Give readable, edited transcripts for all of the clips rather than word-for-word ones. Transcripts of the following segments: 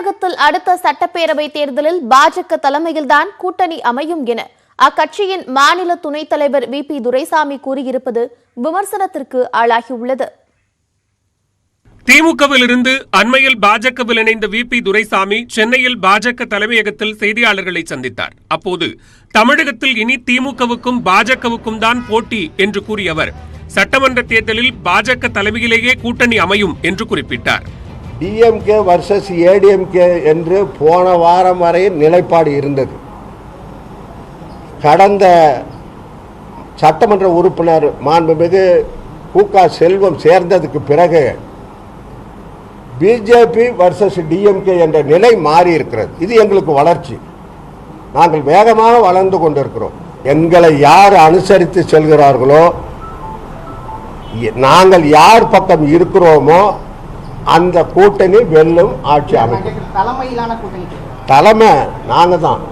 தமிழகத்தில் அடுத்த சட்டப்பேரவை தேர்தலில் பாஜக தலைமையில்தான் கூட்டணி அமையும் என அக்கட்சியின் மாநில துணைத் தலைவர் வி.பி. துரைசாமி கூறியிருப்பது விமர்சனத்திற்கு ஆளாகியுள்ளது. திமுகவிலிருந்து அண்மையில் பாஜகவில் இணைந்த வி.பி. துரைசாமி சென்னையில் பாஜக தலைமையகத்தில் செய்தியாளர்களை சந்தித்தார். அப்போது தமிழகத்தில் இனி திமுகவுக்கும் பாஜகவுக்கும் தான் போட்டி என்று கூறிய அவர் சட்டமன்ற தேர்தலில் பாஜக தலைமையிலேயே கூட்டணி அமையும் என்று குறிப்பிட்டார். டிஎம்கே வர்சஸ் ஏடிஎம்கே என்று போன வாரம் வரை நிலைப்பாடு இருந்தது. கடந்த சட்டமன்ற உறுப்பினர் மாண்புமிகு கு.க. செல்வம் சேர்ந்ததுக்கு பிறகு பிஜேபி வர்சஸ் டிஎம்கே என்ற நிலை மாறி இருக்கிறது. இது எங்களுக்கு வளர்ச்சி. நாங்கள் வேகமாக வளர்ந்து கொண்டிருக்கிறோம். எங்களை யார் அனுசரித்து செல்கிறார்களோ, நாங்கள் யார் பக்கம் இருக்கிறோமோ அந்த கூட்டணி வெல்லும், ஆட்சி அமைக்கும். தலைமையிலான கூட்டணி தலைமை நாங்க தான்.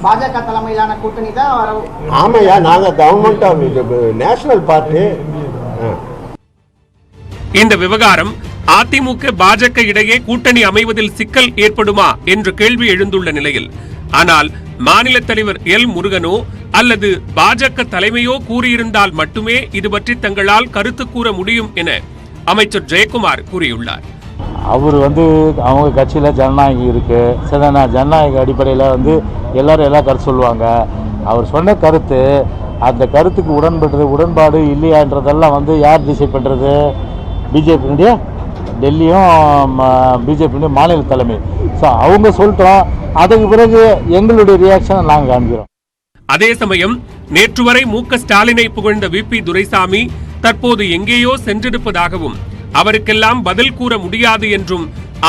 பாஜக தலைமையிலான கூட்டணி தான். ஆமையா, நாங்க கவர்மெண்ட் ஆஃப் நேஷனல் பார்ட்டி. இந்த விவகாரம் அதிமுக பாஜக இடையே கூட்டணி அமைவதில் சிக்கல் ஏற்படுமா என்ற கேள்வி எழுந்துள்ள நிலையில், ஆனால் மாநில தலைவர் எல் முருகனோ அல்லது பாஜக தலைமையோ கூறியிருந்தால் மட்டுமே இது பற்றி தங்களால் கருத்து கூற முடியும் என அமைச்சர் ஜெயக்குமார் கூறியுள்ளார். அவர் அவங்க கட்சியில் ஜனநாயகம் இருக்கு, ஜனநாயக அடிப்படையில் எல்லாரும் எல்லா கருத்து சொல்லுவாங்க. அவர் சொன்ன கருத்து, அந்த கருத்துக்கு உடன்பாடு இல்லையான்றதெல்லாம் யார் டிசைட் பண்ணுறது? பிஜேபியினுடைய டெல்லியும் பிஜேபியினுடைய மாநில தலைமை. ஸோ அவங்க சொல்லிட்டோம், அதுக்கு பிறகு எங்களுடைய ரியாக்ஷனை நாங்கள் காண்கிறோம். அதே சமயம் நேற்று வரை மு.க. ஸ்டாலினை புகழ்ந்த வி.பி. துரைசாமி தற்போது எங்கேயோ சென்றிருப்பதாகவும் அவருக்கெல்லாம் பதில் கூற முடியாது என்றும்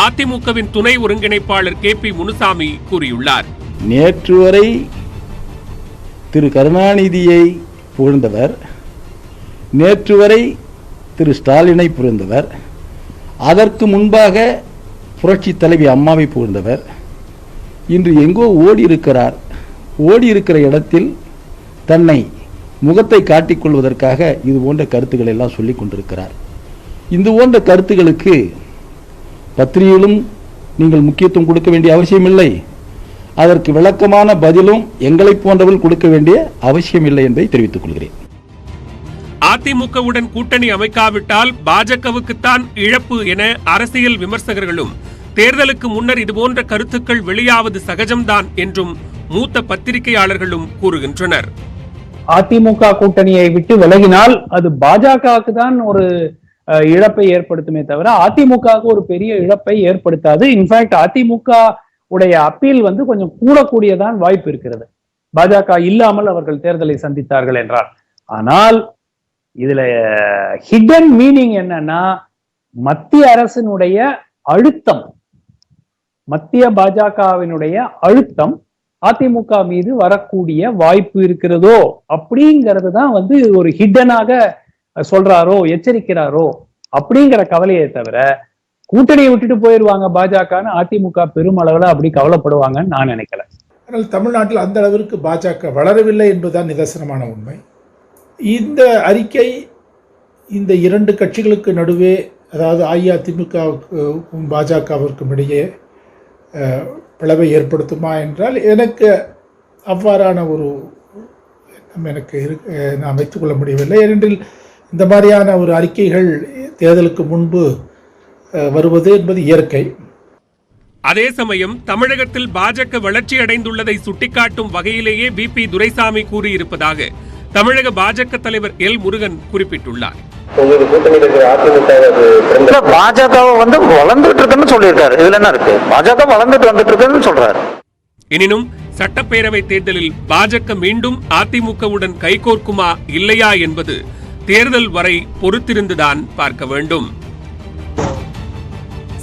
அதிமுகவின் துணை ஒருங்கிணைப்பாளர் கே.பி. முனுசாமி கூறியுள்ளார். நேற்று வரை திரு கருணாநிதியை புகழ்ந்தவர், நேற்று வரை திரு ஸ்டாலினை புகழ்ந்தவர், அதற்கு முன்பாக புரட்சி தலைவி அம்மாவை புகழ்ந்தவர், இன்று எங்கோ ஓடி இருக்கிறார். ஓடி இருக்கிற இடத்தில் தன்னை முகத்தை காட்டிக்கொள்வதற்காக இது போன்ற கருத்துக்களை எல்லாம் சொல்லிக் கொண்டிருக்கிறார். இந்த போன்ற கருத்துக்களுக்கு பத்திரிகையிலும் நீங்கள் முக்கியத்துவம் கொடுக்க வேண்டிய அவசியமில்லை. அதற்கு விளக்கமான பதிலும் எங்களை போன்றவர்கள் கொடுக்க வேண்டிய அவசியமில்லை என்பதை தெரிவித்துக் கொள்கிறேன். அதிமுகவுடன் கூட்டணி அமைக்காவிட்டால் பாஜகவுக்குத்தான் இழப்பு என அரசியல் விமர்சகர்களும் தேர்தலுக்கு முன்னர் இதுபோன்ற கருத்துக்கள் வெளியாவது சகஜம்தான் என்றும் மூத்த பத்திரிகையாளர்களும் கூறுகின்றனர். அதிமுக கூட்டணியை விட்டு விலகினால் அது பாஜகவுக்கு தான் ஒரு இழப்பை ஏற்படுத்துமே தவிர அதிமுகவுக்கு ஒரு பெரிய இழப்பை ஏற்படுத்தாது. இன்ஃபேக்ட் அதிமுக உடைய அப்பீல் கொஞ்சம் கூடக்கூடியதான் வாய்ப்பு இருக்கிறது, பாஜக இல்லாமல் அவர்கள் தேர்தலை சந்தித்தார்கள் என்றால். ஆனால் இதுல ஹிடன் மீனிங் என்னன்னா, மத்திய அரசினுடைய அழுத்தம், மத்திய பாஜகவினுடைய அழுத்தம் அதிமுக மீது வரக்கூடிய வாய்ப்பு இருக்கிறதோ அப்படிங்கிறது தான் ஒரு ஹிடனாக சொல்றாரோ, எச்சரிக்கிறாரோ அப்படிங்கிற கவலையை தவிர கூட்டணியை விட்டுட்டு போயிருவாங்க பாஜகன்னு அதிமுக பெருமளவுல அப்படி கவலைப்படுவாங்கன்னு நான் நினைக்கல. ஆனால் தமிழ்நாட்டில் அந்த அளவிற்கு பாஜக வளரவில்லை என்பதுதான் நிதர்சனமான உண்மை. இந்த அறிக்கை இந்த இரண்டு கட்சிகளுக்கு நடுவே, அதாவது அஇஅதிமுகவுக்கும் பாஜகவிற்கும் இடையே பிளவை ஏற்படுத்துமா என்றால் எனக்கு அவ்வாறான ஒரு நான் வைத்துக்கொள்ள முடியவில்லை. ஏனென்றால் இந்த மாதிரியான ஒரு அறிக்கைகள் தேர்தலுக்கு முன்பு வருவது என்பது இயற்கை. அதே சமயம் தமிழகத்தில் பாஜக வளர்ச்சி அடைந்துள்ளதை சுட்டிக்காட்டும் வகையிலேயே வி.பி. துரைசாமி கூறியிருப்பதாக தமிழக பாஜக தலைவர் எல் முருகன் குறிப்பிட்டுள்ளார். பாஜக வளர்ந்துட்டு இருக்குன்னு சொல்லியிருக்காரு. இதுல என்ன இருக்கு? பாஜக வளர்ந்துட்டு வந்துட்டு இருக்குன்னு சொல்றாரு. எனினும் சட்டப்பேரவை தேர்தலில் பாஜக மீண்டும் அதிமுகவுடன் கைகோர்க்குமா இல்லையா என்பது தேர்தல் வரை பொறுத்திருந்துதான் பார்க்க வேண்டும்.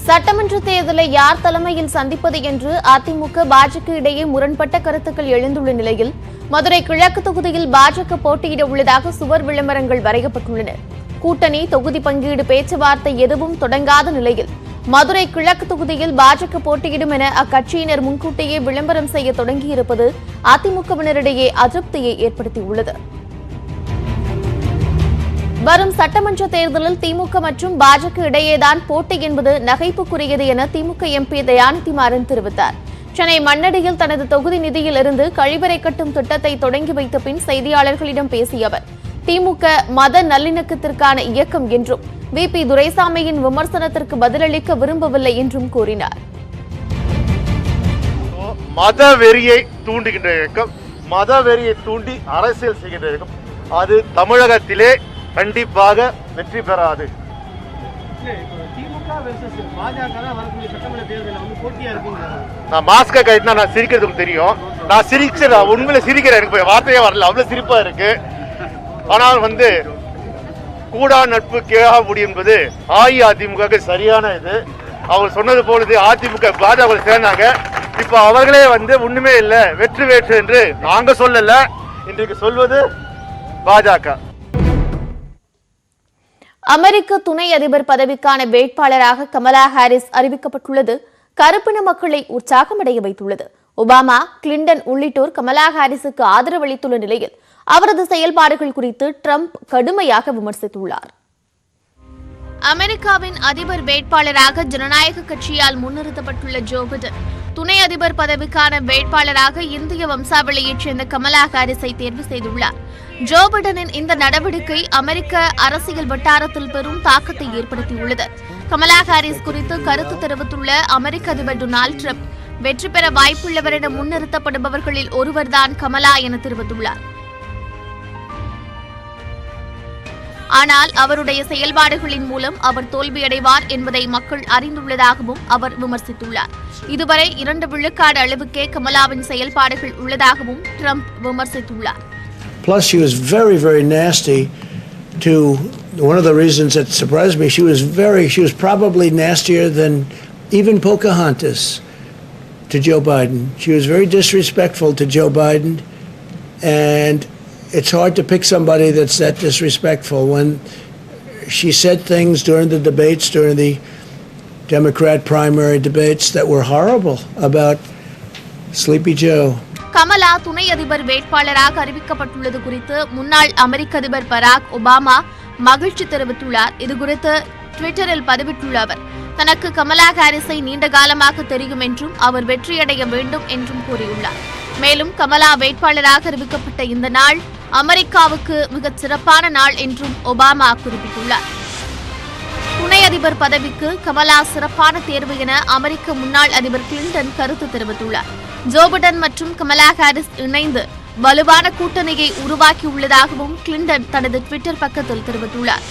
சட்டமன்ற தேர்தலை யார் தலைமையில் சந்திப்பது என்று அதிமுக பாஜக இடையே முரண்பட்ட கருத்துக்கள் எழுந்துள்ள நிலையில் மதுரை கிழக்கு தொகுதியில் பாஜக போட்டியிட உள்ளதாக சுவர் விளம்பரங்கள் வரையப்பட்டுள்ளன. கூட்டணி தொகுதி பங்கீடு பேச்சுவார்த்தை எதுவும் தொடங்காத நிலையில் மதுரை கிழக்கு தொகுதியில் பாஜக போட்டியிடும் என அக்கட்சியினர் முன்கூட்டியே விளம்பரம் செய்ய தொடங்கியிருப்பது அதிமுகவினரிடையே அதிருப்தியை ஏற்படுத்தியுள்ளது. வரும் சட்டமன்ற தேர்தலில் திமுக மற்றும் பாஜக இடையேதான் போட்டி என்பது நகைப்புக்குரியது என திமுக எம்பி தயாநிதி மாறன் தெரிவித்தார். சென்னை மண்ணடியில் தனது தொகுதி நிதியில் இருந்து கழிவறை கட்டும் திட்டத்தை தொடங்கி வைத்த பின் செய்தியாளர்களிடம் பேசிய அவர், திமுக மத நல்லிணக்கத்திற்கான இயக்கம் என்றும் VP துரைசாமியின் விமர்சனத்திற்கு பதிலளிக்க விரும்பவில்லை என்றும் கூறினார். மத வெறியை தூண்டுகின்ற இயக்கம், மத வெறியை தூண்டி அரசியல் செய்கின்ற இயக்கம், அது தமிழகத்திலே கண்டிப்பாக வெற்றி பெறாது. நான் மாஸ்கை கட்டினா நான் சிரிக்கிறதுக்கு தெரியும். நான் சிரிக்கிறேன், உண்மையில சிரிக்கிறேன். எனக்கு வார்த்தையே வரல, அவ்வளவு சிரிப்பா இருக்கு. ஆனால் கூடா நட்பு கேகா முடி என்பது அஇஅதிமுக சரியான இது. அவர் சொன்னது போலது அதிமுக பாஜக சேர்ந்தாங்க. இப்ப அவர்களே ஒண்ணுமே இல்லை, வெற்றி வேற்று என்று நாங்க சொல்லல, இன்றைக்கு சொல்வது பாஜக. அமெரிக்க துணை அதிபர் பதவிக்கான வேட்பாளராக கமலா ஹாரிஸ் அறிவிக்கப்பட்டுள்ளது கருப்பின மக்களை உற்சாகமடைய வைத்துள்ளது. ஒபாமா, கிளின்டன் உள்ளிட்டோர் கமலா ஹாரிஸுக்கு ஆதரவு அளித்துள்ள நிலையில் அவரது செயல்பாடுகள் குறித்து ட்ரம்ப் கடுமையாக விமர்சித்துள்ளார். அமெரிக்காவின் அதிபர் வேட்பாளராக ஜனநாயக கட்சியால் முன்னிறுத்தப்பட்டுள்ள ஜோ பைடன் துணை அதிபர் பதவிக்கான வேட்பாளராக இந்திய வம்சாவளியைச் சேர்ந்த கமலா ஹாரிஸை தேர்வு செய்துள்ளார். ஜோ பைடனின் இந்த நடவடிக்கை அமெரிக்க அரசியல் வட்டாரத்தில் பெரும் தாக்கத்தை ஏற்படுத்தியுள்ளது. கமலா ஹாரிஸ் குறித்து கருத்து தெரிவித்துள்ள அமெரிக்க அதிபர் டொனால்டு ட்ரம்ப், வெற்றி பெற வாய்ப்புள்ளவர் என முன்னிறுத்தப்படுபவர்களில் ஒருவர்தான் கமலா என தெரிவித்துள்ளார். ஆனால் அவருடைய செயல்பாடுகளின் மூலம் அவர் தோல்வியடைவார் என்பதை மக்கள் அறிந்துள்ளதாகவும் அவர் விமர்சித்துள்ளார். இதுவரை 2 விழுக்காடு அளவுக்கே கமலாவின் செயல்பாடுகள் உள்ளதாகவும் ட்ரம்ப் விமர்சித்துள்ளார். Plus, she was very, very nasty to one of the reasons that surprised me. She was probably nastier than even Pocahontas to Joe Biden. She was very disrespectful to Joe Biden, and it's hard to pick somebody that's that disrespectful. When she said things during the debates, during the Democrat primary debates, that were horrible about Sleepy Joe. Kamala துணை அதிபர் வேட்பாளராக அறிவிக்கப்பட்டுள்ளது குறித்து முன்னாள் அமெரிக்க அதிபர் Barack Obama மகிழ்ச்சி தெரிவித்துள்ளார். இதுகுறித்து ட்விட்டரில் பதிவிட்டுள்ள அவர், தனக்கு கமலா ஹாரிஸை நீண்ட காலமாக தெரியும் என்றும் அவர் வெற்றியடைய வேண்டும் என்றும் கூறியுள்ளார். மேலும் கமலா வேட்பாளராக அறிவிக்கப்பட்ட இந்த நாள் அமெரிக்காவுக்கு மிகச் சிறப்பான நாள் என்றும் ஒபாமா குறிப்பிட்டுள்ளார். துணை அதிபர் பதவிக்கு கமலா சிறப்பான தேர்வு என அமெரிக்க முன்னாள் அதிபர் கிளின்டன் கருத்து தெரிவித்துள்ளார். ஜோ பைடன் மற்றும் கமலா ஹாரிஸ் இணைந்து வலுவான கூட்டணியை உருவாக்கியுள்ளதாகவும் கிளின்டன் தனது ட்விட்டர் பக்கத்தில் தெரிவித்துள்ளார்.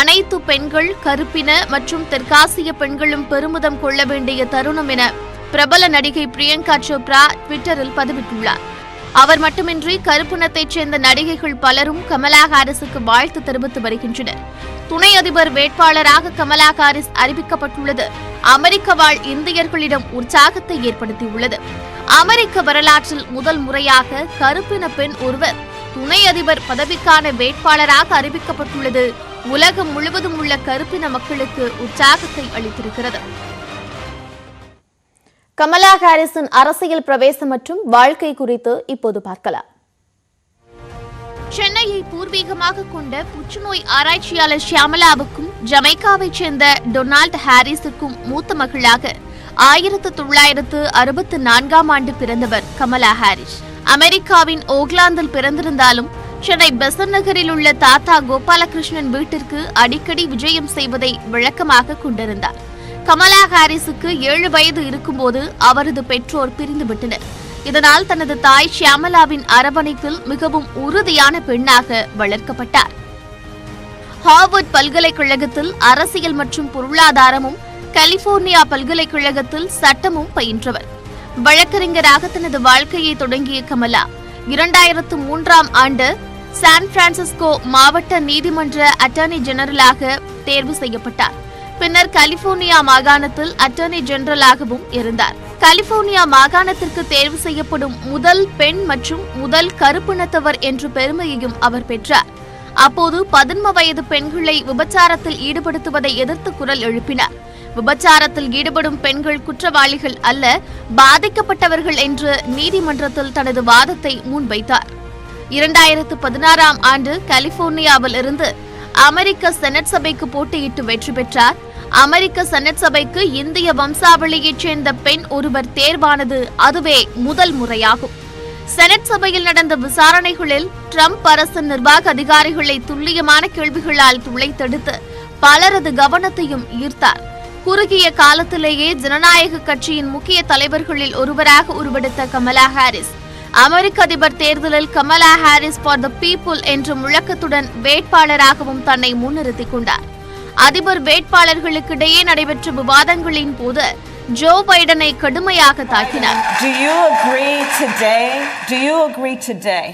அனைத்து பெண்கள், கருப்பின மற்றும் தெற்காசிய பெண்களும் பெருமிதம் கொள்ள வேண்டிய தருணம் என பிரபல நடிகை பிரியங்கா சோப்ரா ட்விட்டரில் பதிவிட்டுள்ளார். அவர் மட்டுமின்றி கருப்பினத்தைச் சேர்ந்த நடிகைகள் பலரும் கமலா ஹாரிஸுக்கு வாழ்த்து தெரிவித்து வருகின்றனர். துணை அதிபர் வேட்பாளராக கமலா ஹாரிஸ் அறிவிக்கப்பட்டுள்ளது அமெரிக்க வாழ் இந்தியர்களிடம் உற்சாகத்தை ஏற்படுத்தியுள்ளது. அமெரிக்க வரலாற்றில் முதல் முறையாக கருப்பின பெண் ஒருவர் துணை அதிபர் பதவிக்கான வேட்பாளராக அறிவிக்கப்பட்டுள்ளது உலகம் முழுவதும் உள்ள கருப்பின மக்களுக்கு உற்சாகத்தை அளித்திருக்கிறது. கமலா ஹாரிஸின் அரசியல் பிரவேசம் மற்றும் வாழ்க்கை குறித்து இப்போது பார்க்கலாம். சென்னையை பூர்வீகமாக கொண்ட புற்றுநோய் ஆராய்ச்சியாளர் ஷியாமலாவுக்கும் ஜமைக்காவைச் சேர்ந்த டொனால்டு ஹாரிஸுக்கும் மூத்த மகளாக 1964ஆம் ஆண்டு பிறந்தவர் கமலா ஹாரிஸ். அமெரிக்காவின் ஓக்லாந்தில் பிறந்திருந்தாலும் சென்னை பெசன்ட் நகரில் உள்ள தாத்தா கோபாலகிருஷ்ணன் வீட்டிற்கு அடிக்கடி விஜயம் செய்வதை வழக்கமாக கொண்டிருந்தார். கமலா ஹாரிஸுக்கு 7 வயது இருக்கும்போது அவரது பெற்றோர் பிரிந்துவிட்டனர். இதனால் தனது தாய் ஷியாமலாவின் அரவணைப்பில் மிகவும் உறுதியான பெண்ணாக வளர்க்கப்பட்டார். ஹார்வர்ட் பல்கலைக்கழகத்தில் அரசியல் மற்றும் பொருளாதாரமும், கலிபோர்னியா பல்கலைக்கழகத்தில் சட்டமும் பயின்றவர். வழக்கறிஞராக தனது வாழ்க்கையை தொடங்கிய கமலா 2003ஆம் ஆண்டு சான் பிரான்சிஸ்கோ மாவட்ட நீதிமன்ற அட்டர்னி ஜெனரலாக தேர்வு செய்யப்பட்டார். பின்னர் கலிபோர்னியா மாகாணத்தில் அட்டர்னி ஜெனரலாகவும் இருந்தார். கலிபோர்னியா மாகாணத்திற்கு தேர்வு செய்யப்படும் முதல் பெண் மற்றும் முதல் கருப்பினத்தவர் என்ற பெருமையையும் அவர் பெற்றார். அப்போது 11 வயது பெண்களை விபச்சாரத்தில் ஈடுபடுத்துவதை எதிர்த்து குரல் எழுப்பினார். விபச்சாரத்தில் ஈடுபடும் பெண்கள் குற்றவாளிகள் அல்ல, பாதிக்கப்பட்டவர்கள் என்று நீதிமன்றத்தில் தனது வாதத்தை முன்வைத்தார். 2016ஆம் ஆண்டு கலிபோர்னியாவில் இருந்து அமெரிக்க செனட் சபைக்கு போட்டியிட்டு வெற்றி பெற்றார். அமெரிக்க செனட் சபைக்கு இந்திய வம்சாவளியைச் சேர்ந்த பெண் ஒருவர் தேர்வானது அதுவே முதல் முறையாகும். செனட் சபையில் நடந்த விசாரணைகளில் ட்ரம்ப் அரசின் நிர்வாக அதிகாரிகளை துல்லியமான கேள்விகளால் துளைத்தெடுத்து பலரது கவனத்தையும் ஈர்த்தார். குறுகிய காலத்திலேயே ஜனநாயக கட்சியின் முக்கிய தலைவர்களில் ஒருவராக உருவெடுத்த கமலா ஹாரிஸ் அமெரிக்க அதிபர் தேர்தலில் Kamala Harris for the people என்ற முழக்கத்துடன் வேட்பாளராகவும் தன்னை முன்னிறுத்திக் கொண்டார். அதிபர் வேட்பாளர்களுக்கிடையே நடைபெற்ற விவாதங்களின் போது ஜோ பைடனை கடுமையாக தாக்கினார். Do you agree today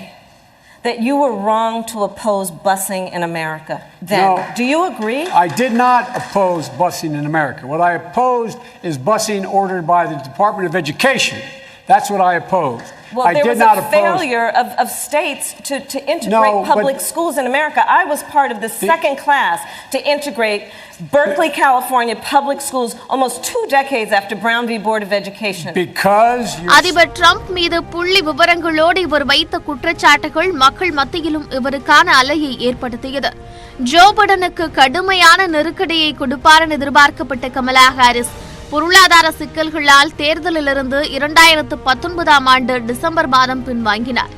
that you were wrong to oppose busing in America? Then, no, do you agree? I did not oppose busing in America. What I opposed is busing ordered by the Department of Education. That's what I opposed. Well, there was a failure of states to integrate public schools in America. I was part of the second class to integrate Berkeley, California public schools almost 2 decades after Brown v. Board of Education. அதிபர் Trump மீது புள்ளி விவரங்களோடு இவர் வைத்த குற்றச்சாட்டுகள் மக்கள் மத்தியிலும் இவருக்கான அலையை ஏற்படுத்தியது. ஜோ பைடனுக்கு கடுமையான நெருக்கடியை கொடுப்பார் என எதிர்பார்க்கப்பட்ட கமலா ஹாரிஸ் பொருளாதார சிக்கல்களால் தேர்தலிலிருந்து 2019ஆம் ஆண்டு டிசம்பர் மாதம் பின்வாங்கினார்.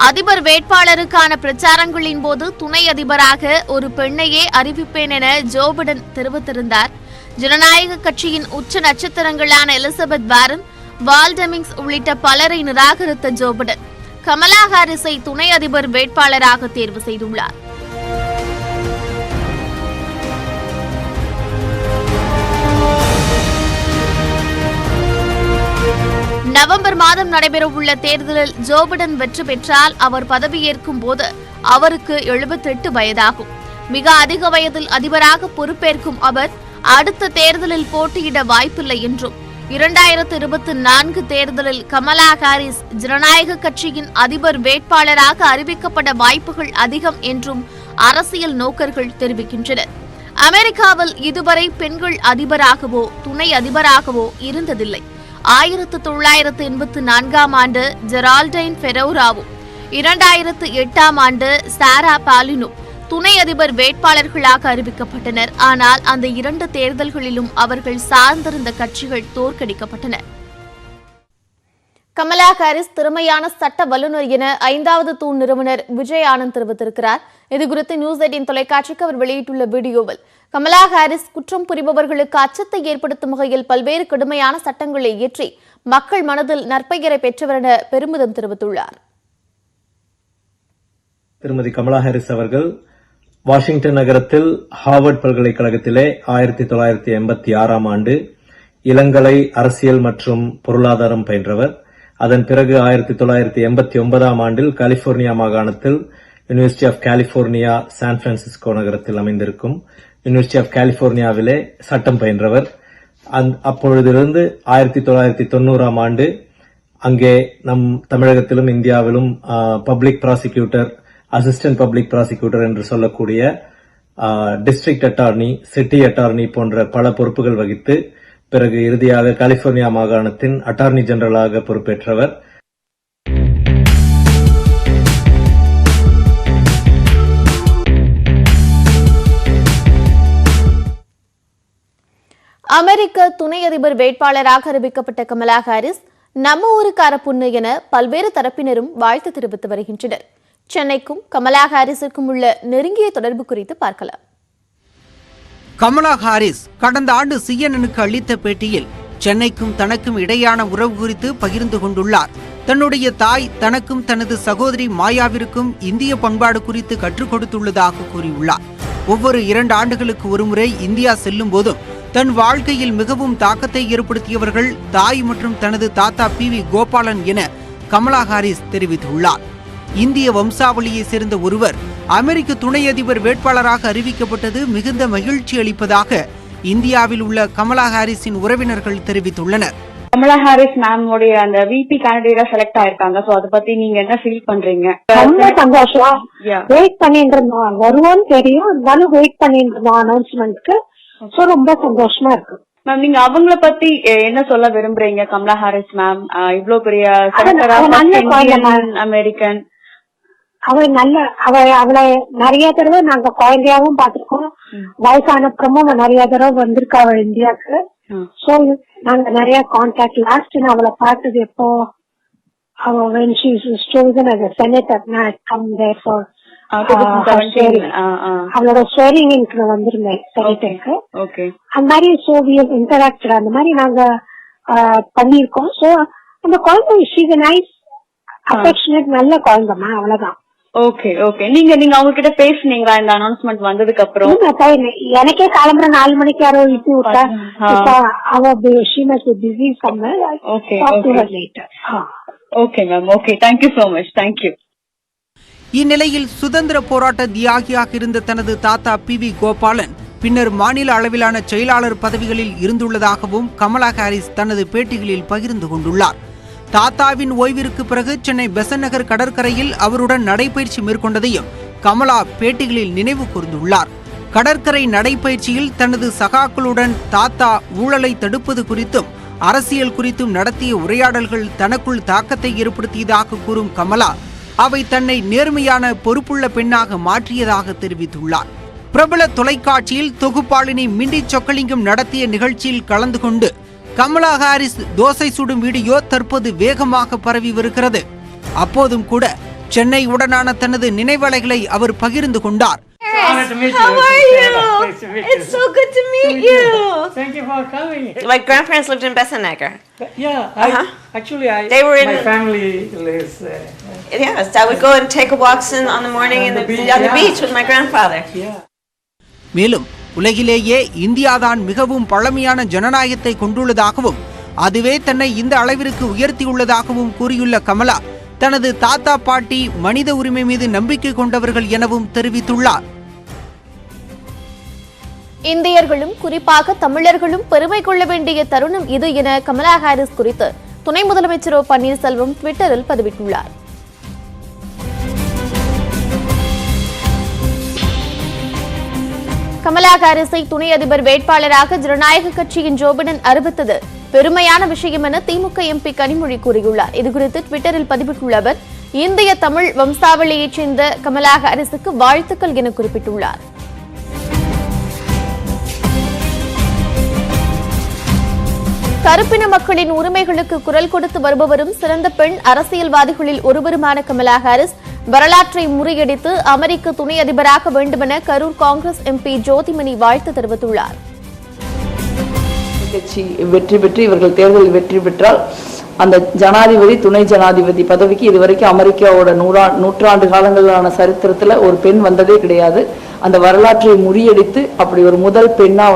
அதிபர் வேட்பாளருக்கான பிரச்சாரங்களின் போது துணை அதிபராக ஒரு பெண்ணையே அறிவிப்பேன் என ஜோ பைடன் தெரிவித்திருந்தார். ஜனநாயக கட்சியின் உச்ச நட்சத்திரங்களான எலிசபெத் வாரன், வால் டெமிங்ஸ் உள்ளிட்ட பலரை நிராகரித்த ஜோ பைடன் கமலா ஹாரிஸை துணை அதிபர் வேட்பாளராக தேர்வு செய்துள்ளார். நவம்பர் மாதம் நடைபெறவுள்ள தேர்தலில் ஜோ பைடன் வெற்றி பெற்றால் அவர் பதவியேற்கும் போது அவருக்கு 78 வயதாகும். மிக அதிக வயதில் அதிபராக பொறுப்பேற்கும் அவர் அடுத்த தேர்தலில் போட்டியிட வாய்ப்பில்லை என்றும் 2024 தேர்தலில் கமலா ஹாரிஸ் ஜனநாயக கட்சியின் அதிபர் வேட்பாளராக அறிவிக்கப்பட வாய்ப்புகள் அதிகம் என்றும் அரசியல் நோக்கர்கள் தெரிவிக்கின்றனர். அமெரிக்காவில் இதுவரை பெண்கள் அதிபராகவோ துணை அதிபராகவோ இருந்ததில்லை. 1984ஆம் ஆண்டு ஜெரால்டைன் ஃபெரோராவும் 2008ஆம் ஆண்டு சாரா பாலினும் துணை அதிபர் வேட்பாளர்களாக அறிவிக்கப்பட்டனர். ஆனால் அந்த 2 தேர்தல்களிலும் அவர்கள் சார்ந்திருந்த கட்சிகள் தோற்கடிக்கப்பட்டன. கமலா ஹாரிஸ் திறமையான சட்ட வல்லுநர் என 5வது தூண் நிறுவனர் விஜய் ஆனந்த் தெரிவித்திருக்கிறார். இதுகுறித்து நியூஸ் 18 தொலைக்காட்சிக்கு அவர் வெளியிட்டுள்ள வீடியோவில் கமலா ஹாரிஸ் குற்றம் புரிபவர்களுக்கு அச்சத்தை ஏற்படுத்தும் வகையில் பல்வேறு கடுமையான சட்டங்களை இயற்றி மக்கள் மனதில் நற்பெயரை பெற்றவர் என பெருமிதம் தெரிவித்துள்ளார். திருமதி கமலா ஹாரிஸ் அவர்கள் வாஷிங்டன் நகரத்தில் ஹார்வர்ட் பல்கலைக்கழகத்திலே 1986ஆம் ஆண்டு இளங்கலை அரசியல் மற்றும் பொருளாதாரம் பயின்றவர். அதன் பிறகு 1989ஆம் ஆண்டில் கலிபோர்னியா மாகாணத்தில் university of California San Francisco நகரத்தில் அமைந்திருக்கும் யூனிவர்சிட்டி ஆஃப் கலிபோர்னியாவிலே சட்டம் பயின்றவர். அப்பொழுதிலிருந்து 1990ஆம் ஆண்டு அங்கே நம் தமிழகத்திலும் இந்தியாவிலும் public prosecutor, assistant public prosecutor என்று சொல்லக்கூடிய டிஸ்ட்ரிக்ட் அட்டார்னி, சிட்டி அட்டார்னி போன்ற பல பொறுப்புகள் வகித்து பிறகு இறுதியாக கலிபோர்னியா மாகாணத்தின் அட்டார்னி ஜெனரலாக பொறுப்பேற்றவர். அமெரிக்க துணை அதிபர் வேட்பாளராக அறிவிக்கப்பட்ட கமலா ஹாரிஸ் நம்ம ஊருக்கார பொண்ணு என பல்வேறு தரப்பினரும் வாழ்த்து தெரிவித்து வருகின்றனர். சென்னைக்கும் கமலா ஹாரிஸுக்கும் உள்ள நெருங்கிய தொடர்பு குறித்து பார்க்கலாம். கமலா ஹாரிஸ் கடந்த ஆண்டு CNN-க்கு அளித்த பேட்டியில் சென்னைக்கும் தனக்கும் இடையான உறவு குறித்து பகிர்ந்து கொண்டுள்ளார். தன்னுடைய தாய் தனக்கும் தனது சகோதரி மாயாவிற்கும் இந்திய பண்பாடு குறித்து கற்றுக் கொடுத்துள்ளதாக கூறியுள்ளார். ஒவ்வொரு 2 ஆண்டுகளுக்கு ஒருமுறை இந்தியா செல்லும் போதும் தன் வாழ்க்கையில் மிகவும் தாக்கத்தை ஏற்படுத்தியவர்கள் தாய் மற்றும் தனது தாத்தா PV கோபாலன் என கமலா ஹாரிஸ் தெரிவித்துள்ளார். இந்திய வம்சாவளியை சேர்ந்த ஒருவர் அமெரிக்க துணை அதிபர் வேட்பாளராக அறிவிக்கப்பட்டது மிகுந்த மகிழ்ச்சி அளிப்பதாக இந்தியாவில் உள்ள கமலா ஹாரிஸின் உறவினர்கள் தெரிவித்துள்ளனர். கமலா ஹாரிஸ் மேம் உடைய அந்த VP கேண்டிடேட்டா செலக்ட் ஆயிருக்காங்க. சோ அத பத்தி நீங்க என்ன ஃபீல் பண்றீங்க? ரொம்ப சந்தோஷம். வெயிட் பண்ணிட்டு இருந்தோம், வருவோம்னு தெரியும், இருந்தாலும் வெயிட் பண்ணிட்டு இருந்தோம் அனௌன்ஸ்மெண்ட்க்கு. சோ ரொம்ப சந்தோஷமா இருக்கு. மேம் நீங்க அவங்கள பத்தி என்ன சொல்ல விரும்புறீங்க? கமலா ஹாரிஸ் மேம் இவ்ளோ பெரிய அமெரிக்கன் அவளை நிறைய தடவை நாங்க குழந்தையாவும் பாத்துருக்கோம். வயசான அப்புறமும் நிறைய தடவை வந்திருக்கா அவள் இந்தியாவுக்கு. சோ நாங்க நிறைய கான்டாக்ட். லாஸ்ட் நான் அவளை பார்த்தது எப்போ, when she was chosen as a senator, I come there for அவளோட ஸ்வேரிங் எனக்கு வந்திருந்தேன் செனட்டருக்கு. அந்த மாதிரி சோவியல் இன்டராக்டட் அந்த மாதிரி நாங்க பண்ணிருக்கோம். சோ அந்த குழந்தை ஷீஸ் நைஸ் அஃபெக்ஷனேட் நல்ல குழந்தைமா, அவ்வளவுதான். Okay okay. நீங்க அவங்க கிட்ட பேசுனீங்களா இந்த அனௌன்ஸ்மெண்ட் வந்ததுக்கு அப்புறம்? எனக்கே காலம்பர 4 மணிக்கு யாரோ இட்டு விட்டா அவ busy summer. Okay okay ma'am. Okay, thank you so much. Thank you. இந்நிலையில் சுதந்திர போராட்ட தியாகியாக இருந்த தனது தாத்தா PV கோபாலன் பின்னர் மாநில அளவிலான செயலாளர் பதவிகளில் இருந்துள்ளதாகவும் கமலா ஹாரிஸ் தனது பேட்டிகளில் பகிர்ந்து கொண்டுள்ளார். தாத்தாவின் ஓய்விற்கு பிறகு சென்னை பெசன்ட் நகர் கடற்கரையில் அவருடன் நடைபயிற்சி மேற்கொண்டதையும் கமலா பேட்டிகளில் நினைவு கூர்ந்துள்ளார். கடற்கரை நடைபயிற்சியில் தனது சகாக்களுடன் தாத்தா ஊழலை தடுப்பது குறித்தும் அரசியல் குறித்தும் நடத்திய உரையாடல்கள் தனக்குள் தாக்கத்தை ஏற்படுத்தியதாக கூறும் கமலா, அவை தன்னை நேர்மையான பொறுப்புள்ள பெண்ணாக மாற்றியதாக தெரிவித்துள்ளார். பிரபல தொலைக்காட்சியில் தொகுப்பாளினி மிண்டி சொக்கலிங்கம் நடத்திய நிகழ்ச்சியில் கலந்து கொண்டு கமலா ஹாரிஸ் தோசை சுடும் வீடியோ தற்போது வேகமாக பரவி வருகிறது. அப்போதும் கூட சென்னை உடனான தனது நினைவலைகளை அவர் பகிர்ந்து கொண்டார். How are you? It's so good to meet you. Thank you for coming. My grandparents lived in Besant Nagar. Yeah, actually, they were in my family lives there. Yes, I would go and take walks on the morning on the beach with my grandfather. Yeah. மேலும் உலகிலேயே இந்தியாதான் மிகவும் பழமையான ஜனநாயகத்தை கொண்டுள்ளதாகவும் அதுவே தன்னை இந்த அளவிற்கு உயர்த்தியுள்ளதாகவும் கூறியுள்ள கமலா, தனது தாத்தா பாட்டி மனித உரிமை மீது நம்பிக்கை கொண்டவர்கள் எனவும் தெரிவித்துள்ளார். இந்தியர்களும் குறிப்பாக தமிழர்களும் பெருமை கொள்ள வேண்டிய தருணம் இது என கமலா ஹாரிஸ் குறித்து துணை முதலமைச்சர் ஓ பன்னீர்செல்வம் ட்விட்டரில் பதிவிட்டுள்ளார். கமலா ஹாரிஸை துணை அதிபர் வேட்பாளராக ஜனநாயக கட்சியின் ஜோ பைடன் அறிவித்தது பெருமையான விஷயம் என திமுக MP கனிமொழி கூறியுள்ளார். இதுகுறித்து ட்விட்டரில் பதிவிட்டுள்ள அவர், இந்திய தமிழ் வம்சாவளியைச் சேர்ந்த கமலா ஹாரிஸுக்கு வாழ்த்துக்கள் என குறிப்பிட்டுள்ளார். கருப்பின மக்களின் உரிமைகளுக்கு குரல் கொடுத்து வருபவரும் சிறந்த பெண் அரசியல்வாதிகளில் ஒருவருமான கமலா ஹாரிஸ் வரலாற்றை முறியடித்து அமெரிக்க துணை அதிபராக வேண்டுமென கரூர் காங்கிரஸ் MP ஜோதிமணி வாழ்த்து தெரிவித்துள்ளார். கட்சி வெற்றி பெற்று இவர்கள் தேர்தலில் வெற்றி பெற்றால் அந்த ஜனாதிபதி துணை ஜனாதிபதி பதவிக்கு இதுவரைக்கும் அமெரிக்காவோட நூற்றாண்டு காலங்களான சரித்திரத்துல ஒரு பெண் வந்ததே கிடையாது. அந்த வரலாற்றை முறியடித்து அப்படி ஒரு முதல் பெண்ணா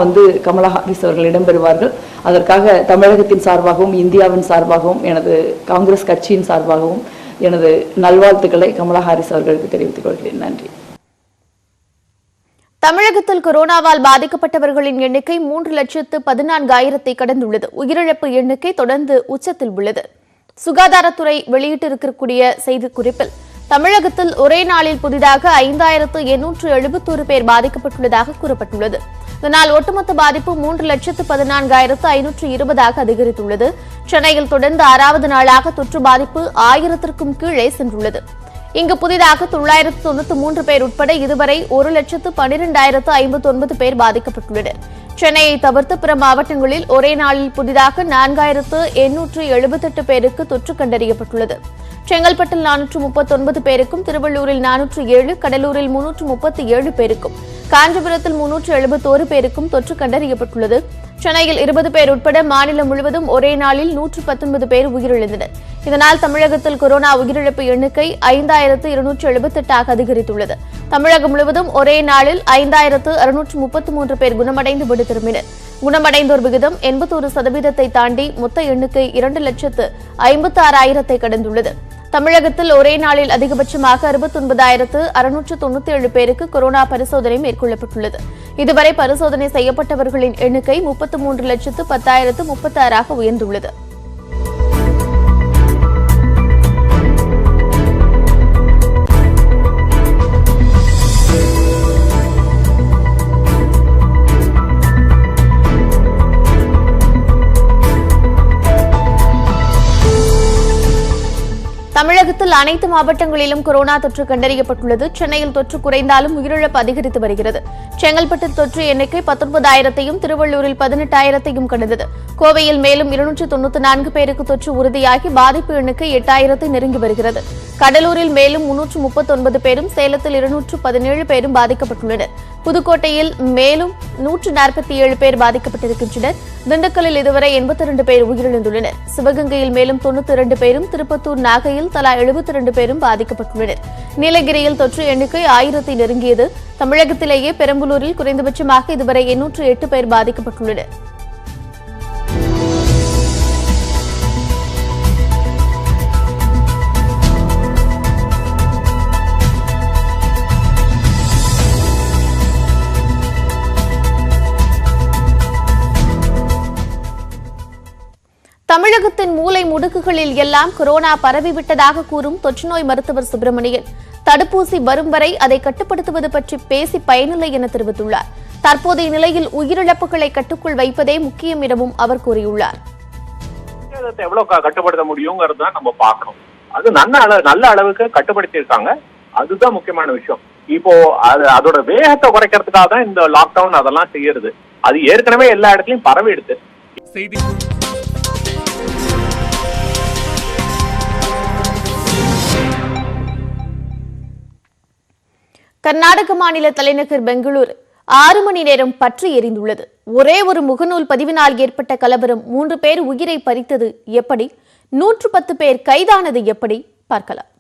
கமலா ஹாரிஸ் அவர்கள் இடம்பெறுவார்கள். அதற்காக தமிழகத்தின் சார்பாகவும் இந்தியாவின் சார்பாகவும் எனது காங்கிரஸ் கட்சியின் சார்பாகவும் எனது நல்வாழ்த்துக்களை கமலா ஹாரிஸ் அவர்களுக்கு தெரிவித்துக் கொள்கிறேன். நன்றி. தமிழகத்தில் கொரோனாவால் பாதிக்கப்பட்டவர்களின் எண்ணிக்கை 3,14,000 கடந்துள்ளது. உயிரிழப்பு எண்ணிக்கை தொடர்ந்து உச்சத்தில் உள்ளது. சுகாதாரத்துறை வெளியிட்டிருக்கக்கூடிய செய்திக்குறிப்பில் தமிழகத்தில் ஒரே நாளில் புதிதாக 5,871 பேர் பாதிக்கப்பட்டுள்ளதாக கூறப்பட்டுள்ளது. இதனால் ஒட்டுமொத்த பாதிப்பு 3,14,520 அதிகரித்துள்ளது. சென்னையில் தொடர்ந்து 6வது நாளாக தொற்று பாதிப்பு 1000க்கும் கீழே சென்றுள்ளது. இங்கு புதிதாக 993 பேர் உட்பட இதுவரை 1,12,059 பேர் பாதிக்கப்பட்டுள்ளனர். சென்னையை தவிர்த்து பிற மாவட்டங்களில் ஒரே நாளில் புதிதாக 4,878 பேருக்கு தொற்று கண்டறியப்பட்டுள்ளது. செங்கல்பட்டில் 439 பேருக்கும், திருவள்ளூரில் 407, கடலூரில் 337 பேருக்கும், காஞ்சிபுரத்தில் 371 பேருக்கும் தொற்று கண்டறியப்பட்டுள்ளது. சென்னையில் 20 பேர் உட்பட மாநிலம் முழுவதும் ஒரே நாளில் 119 பேர் உயிரிழந்தனர். இதனால் தமிழகத்தில் கொரோனா உயிரிழப்பு எண்ணிக்கை 5,278 அதிகரித்துள்ளது. தமிழகம் முழுவதும் ஒரே நாளில் 5,633 பேர் குணமடைந்து வீடு திரும்பினர். குணமடைந்தோர் விகிதம் 81% தாண்டி மொத்த எண்ணிக்கை 2,56,000 கடந்துள்ளது. தமிழகத்தில் ஒரே நாளில் அதிகபட்சமாக 69,697 பேருக்கு கொரோனா பரிசோதனை மேற்கொள்ளப்பட்டுள்ளது. இதுவரை பரிசோதனை செய்யப்பட்டவர்களின் எண்ணிக்கை 33,10,036 உயர்ந்துள்ளது. தமிழகத்தில் அனைத்து மாவட்டங்களிலும் கொரோனா தொற்று கண்டறியப்பட்டுள்ளது. சென்னையில் தொற்று குறைந்தாலும் உயிரிழப்பு அதிகரித்து வருகிறது. செங்கல்பட்டில் தொற்று எண்ணிக்கை 19,000-ஐயும், திருவள்ளூரில் 18,000-ஐயும் கடந்தது. கோவையில் மேலும் 294 பேருக்கு தொற்று உறுதியாகி பாதிப்பு எண்ணிக்கை 8,000-ஐ நெருங்கி வருகிறது. கடலூரில் மேலும் 339 பேரும், சேலத்தில் 217 பேரும் பாதிக்கப்பட்டுள்ளனர். புதுக்கோட்டையில் மேலும் 147 பேர் பாதிக்கப்பட்டிருக்கின்றனர். திண்டுக்கல்லில் இதுவரை 82 பேர் உயிரிழந்துள்ளனர். சிவகங்கையில் மேலும் 92 பேரும், திருப்பத்தூர், நாகையில் தலா 72 பேரும் பாதிக்கப்பட்டுள்ளனர். நீலகிரியில் தொற்று எண்ணிக்கை 1000-ஐ நெருங்கியது. தமிழகத்திலேயே பெரம்பலூரில் குறைந்தபட்சமாக இதுவரை 808 பேர் பாதிக்கப்பட்டுள்ளனர். தமிழகத்தின் மூலை முடுக்குகளில் எல்லாம் கொரோனா பரவிவிட்டதாக கூறும் தொற்றுநோய் மருத்துவர் சுப்பிரமணியன், தடுப்பூசி வரும் வரை அதை கட்டுப்படுத்துவது பற்றி பேசி பயனில்லை என தெரிவித்துள்ளார். தற்போதைய நிலையில் உயிரிழப்புகளை கட்டுக்குள் வைப்பதே முக்கியம் எனவும் அவர் கூறியுள்ளார். எவ்வளவு கட்டுப்படுத்த முடியுங்கிறது தான் நம்ம பார்க்கணும். அது நல்ல அளவுக்கு கட்டுப்படுத்தி இருக்காங்க. அதுதான் முக்கியமான விஷயம். இப்போ அதோட வேகத்தை குறைக்கிறதுக்காக தான் இந்த லாக்டவுன் அதெல்லாம் செய்யறது. அது ஏற்கனவே எல்லா இடத்துலயும் பரவிடுது. கர்நாடக மாநில தலைநகர் பெங்களூரு 6 மணி நேரம் பற்றி எரிந்துள்ளது. ஒரே ஒரு முகநூல் பதிவினால் ஏற்பட்ட கலவரம் 3 பேர் உயிரை பறித்தது எப்படி? 110 பேர் கைதானது எப்படி? பார்க்கலாம்.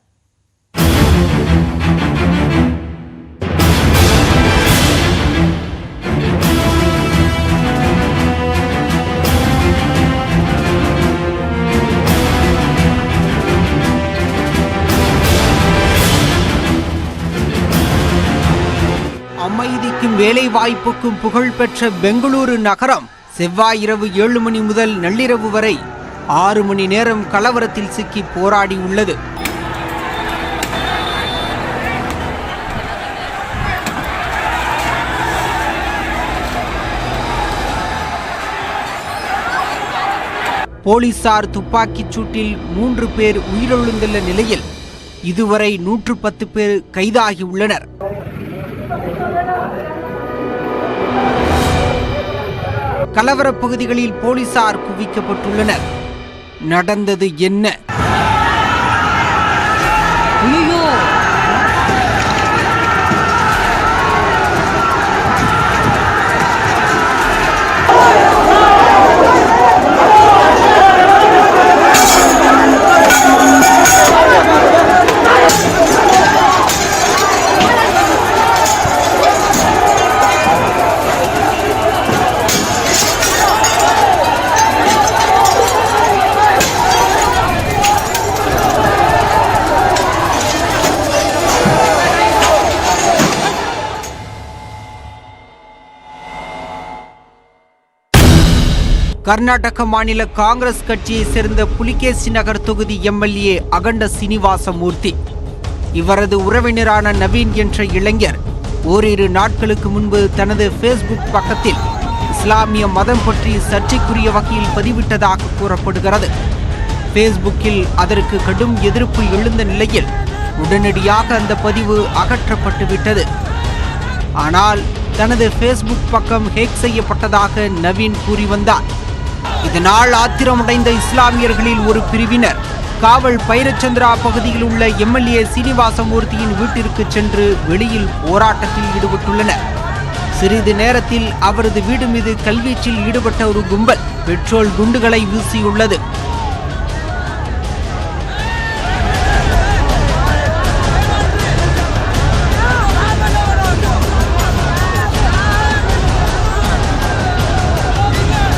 அமைதிக்கும் வேலை வாய்ப்புக்கும் புகழ்பெற்ற பெங்களூரு நகரம் செவ்வாய் இரவு 7 மணி முதல் நள்ளிரவு வரை 6 மணி நேரம் கலவரத்தில் சிக்கி போராடி உள்ளது. போலீசார் துப்பாக்கிச் சூட்டில் 3 பேர் உயிரிழந்துள்ள நிலையில் இதுவரை 110 பேர் கைதாகி உள்ளனர். கலவரப் பகுதிகளில் போலீசார் குவிக்கப்பட்டுள்ளனர். நடந்தது என்ன? கர்நாடக மாநில காங்கிரஸ் கட்சியை சேர்ந்த புலிகேசி நகர் தொகுதி எம்எல்ஏ அகண்ட சீனிவாசமூர்த்தி, இவரது உறவினரான நவீன் என்ற இளைஞர் ஓரிரு நாட்களுக்கு முன்பு தனது ஃபேஸ்புக் பக்கத்தில் இஸ்லாமிய மதம் பற்றி சர்ச்சைக்குரிய வகையில் பதிவிட்டதாக கூறப்படுகிறது. ஃபேஸ்புக்கில் அதற்கு கடும் எதிர்ப்பு எழுந்த நிலையில் உடனடியாக அந்த பதிவு அகற்றப்பட்டுவிட்டது. ஆனால் தனது ஃபேஸ்புக் பக்கம் ஹேக் செய்யப்பட்டதாக நவீன் கூறி வந்தார். இதனால் ஆத்திரமடைந்த இஸ்லாமியர்களில் ஒரு பிரிவினர் காவல் பைரச்சந்திரா பகுதியில் உள்ள எம்எல்ஏ சீனிவாசமூர்த்தியின் வீட்டிற்கு சென்று வெளியில் போராட்டத்தில் ஈடுபட்டுள்ளனர். சிறிது நேரத்தில் அவரது வீடு மீது கல்வீச்சில் ஈடுபட்ட ஒரு கும்பல் பெட்ரோல் குண்டுகளை வீசியுள்ளது.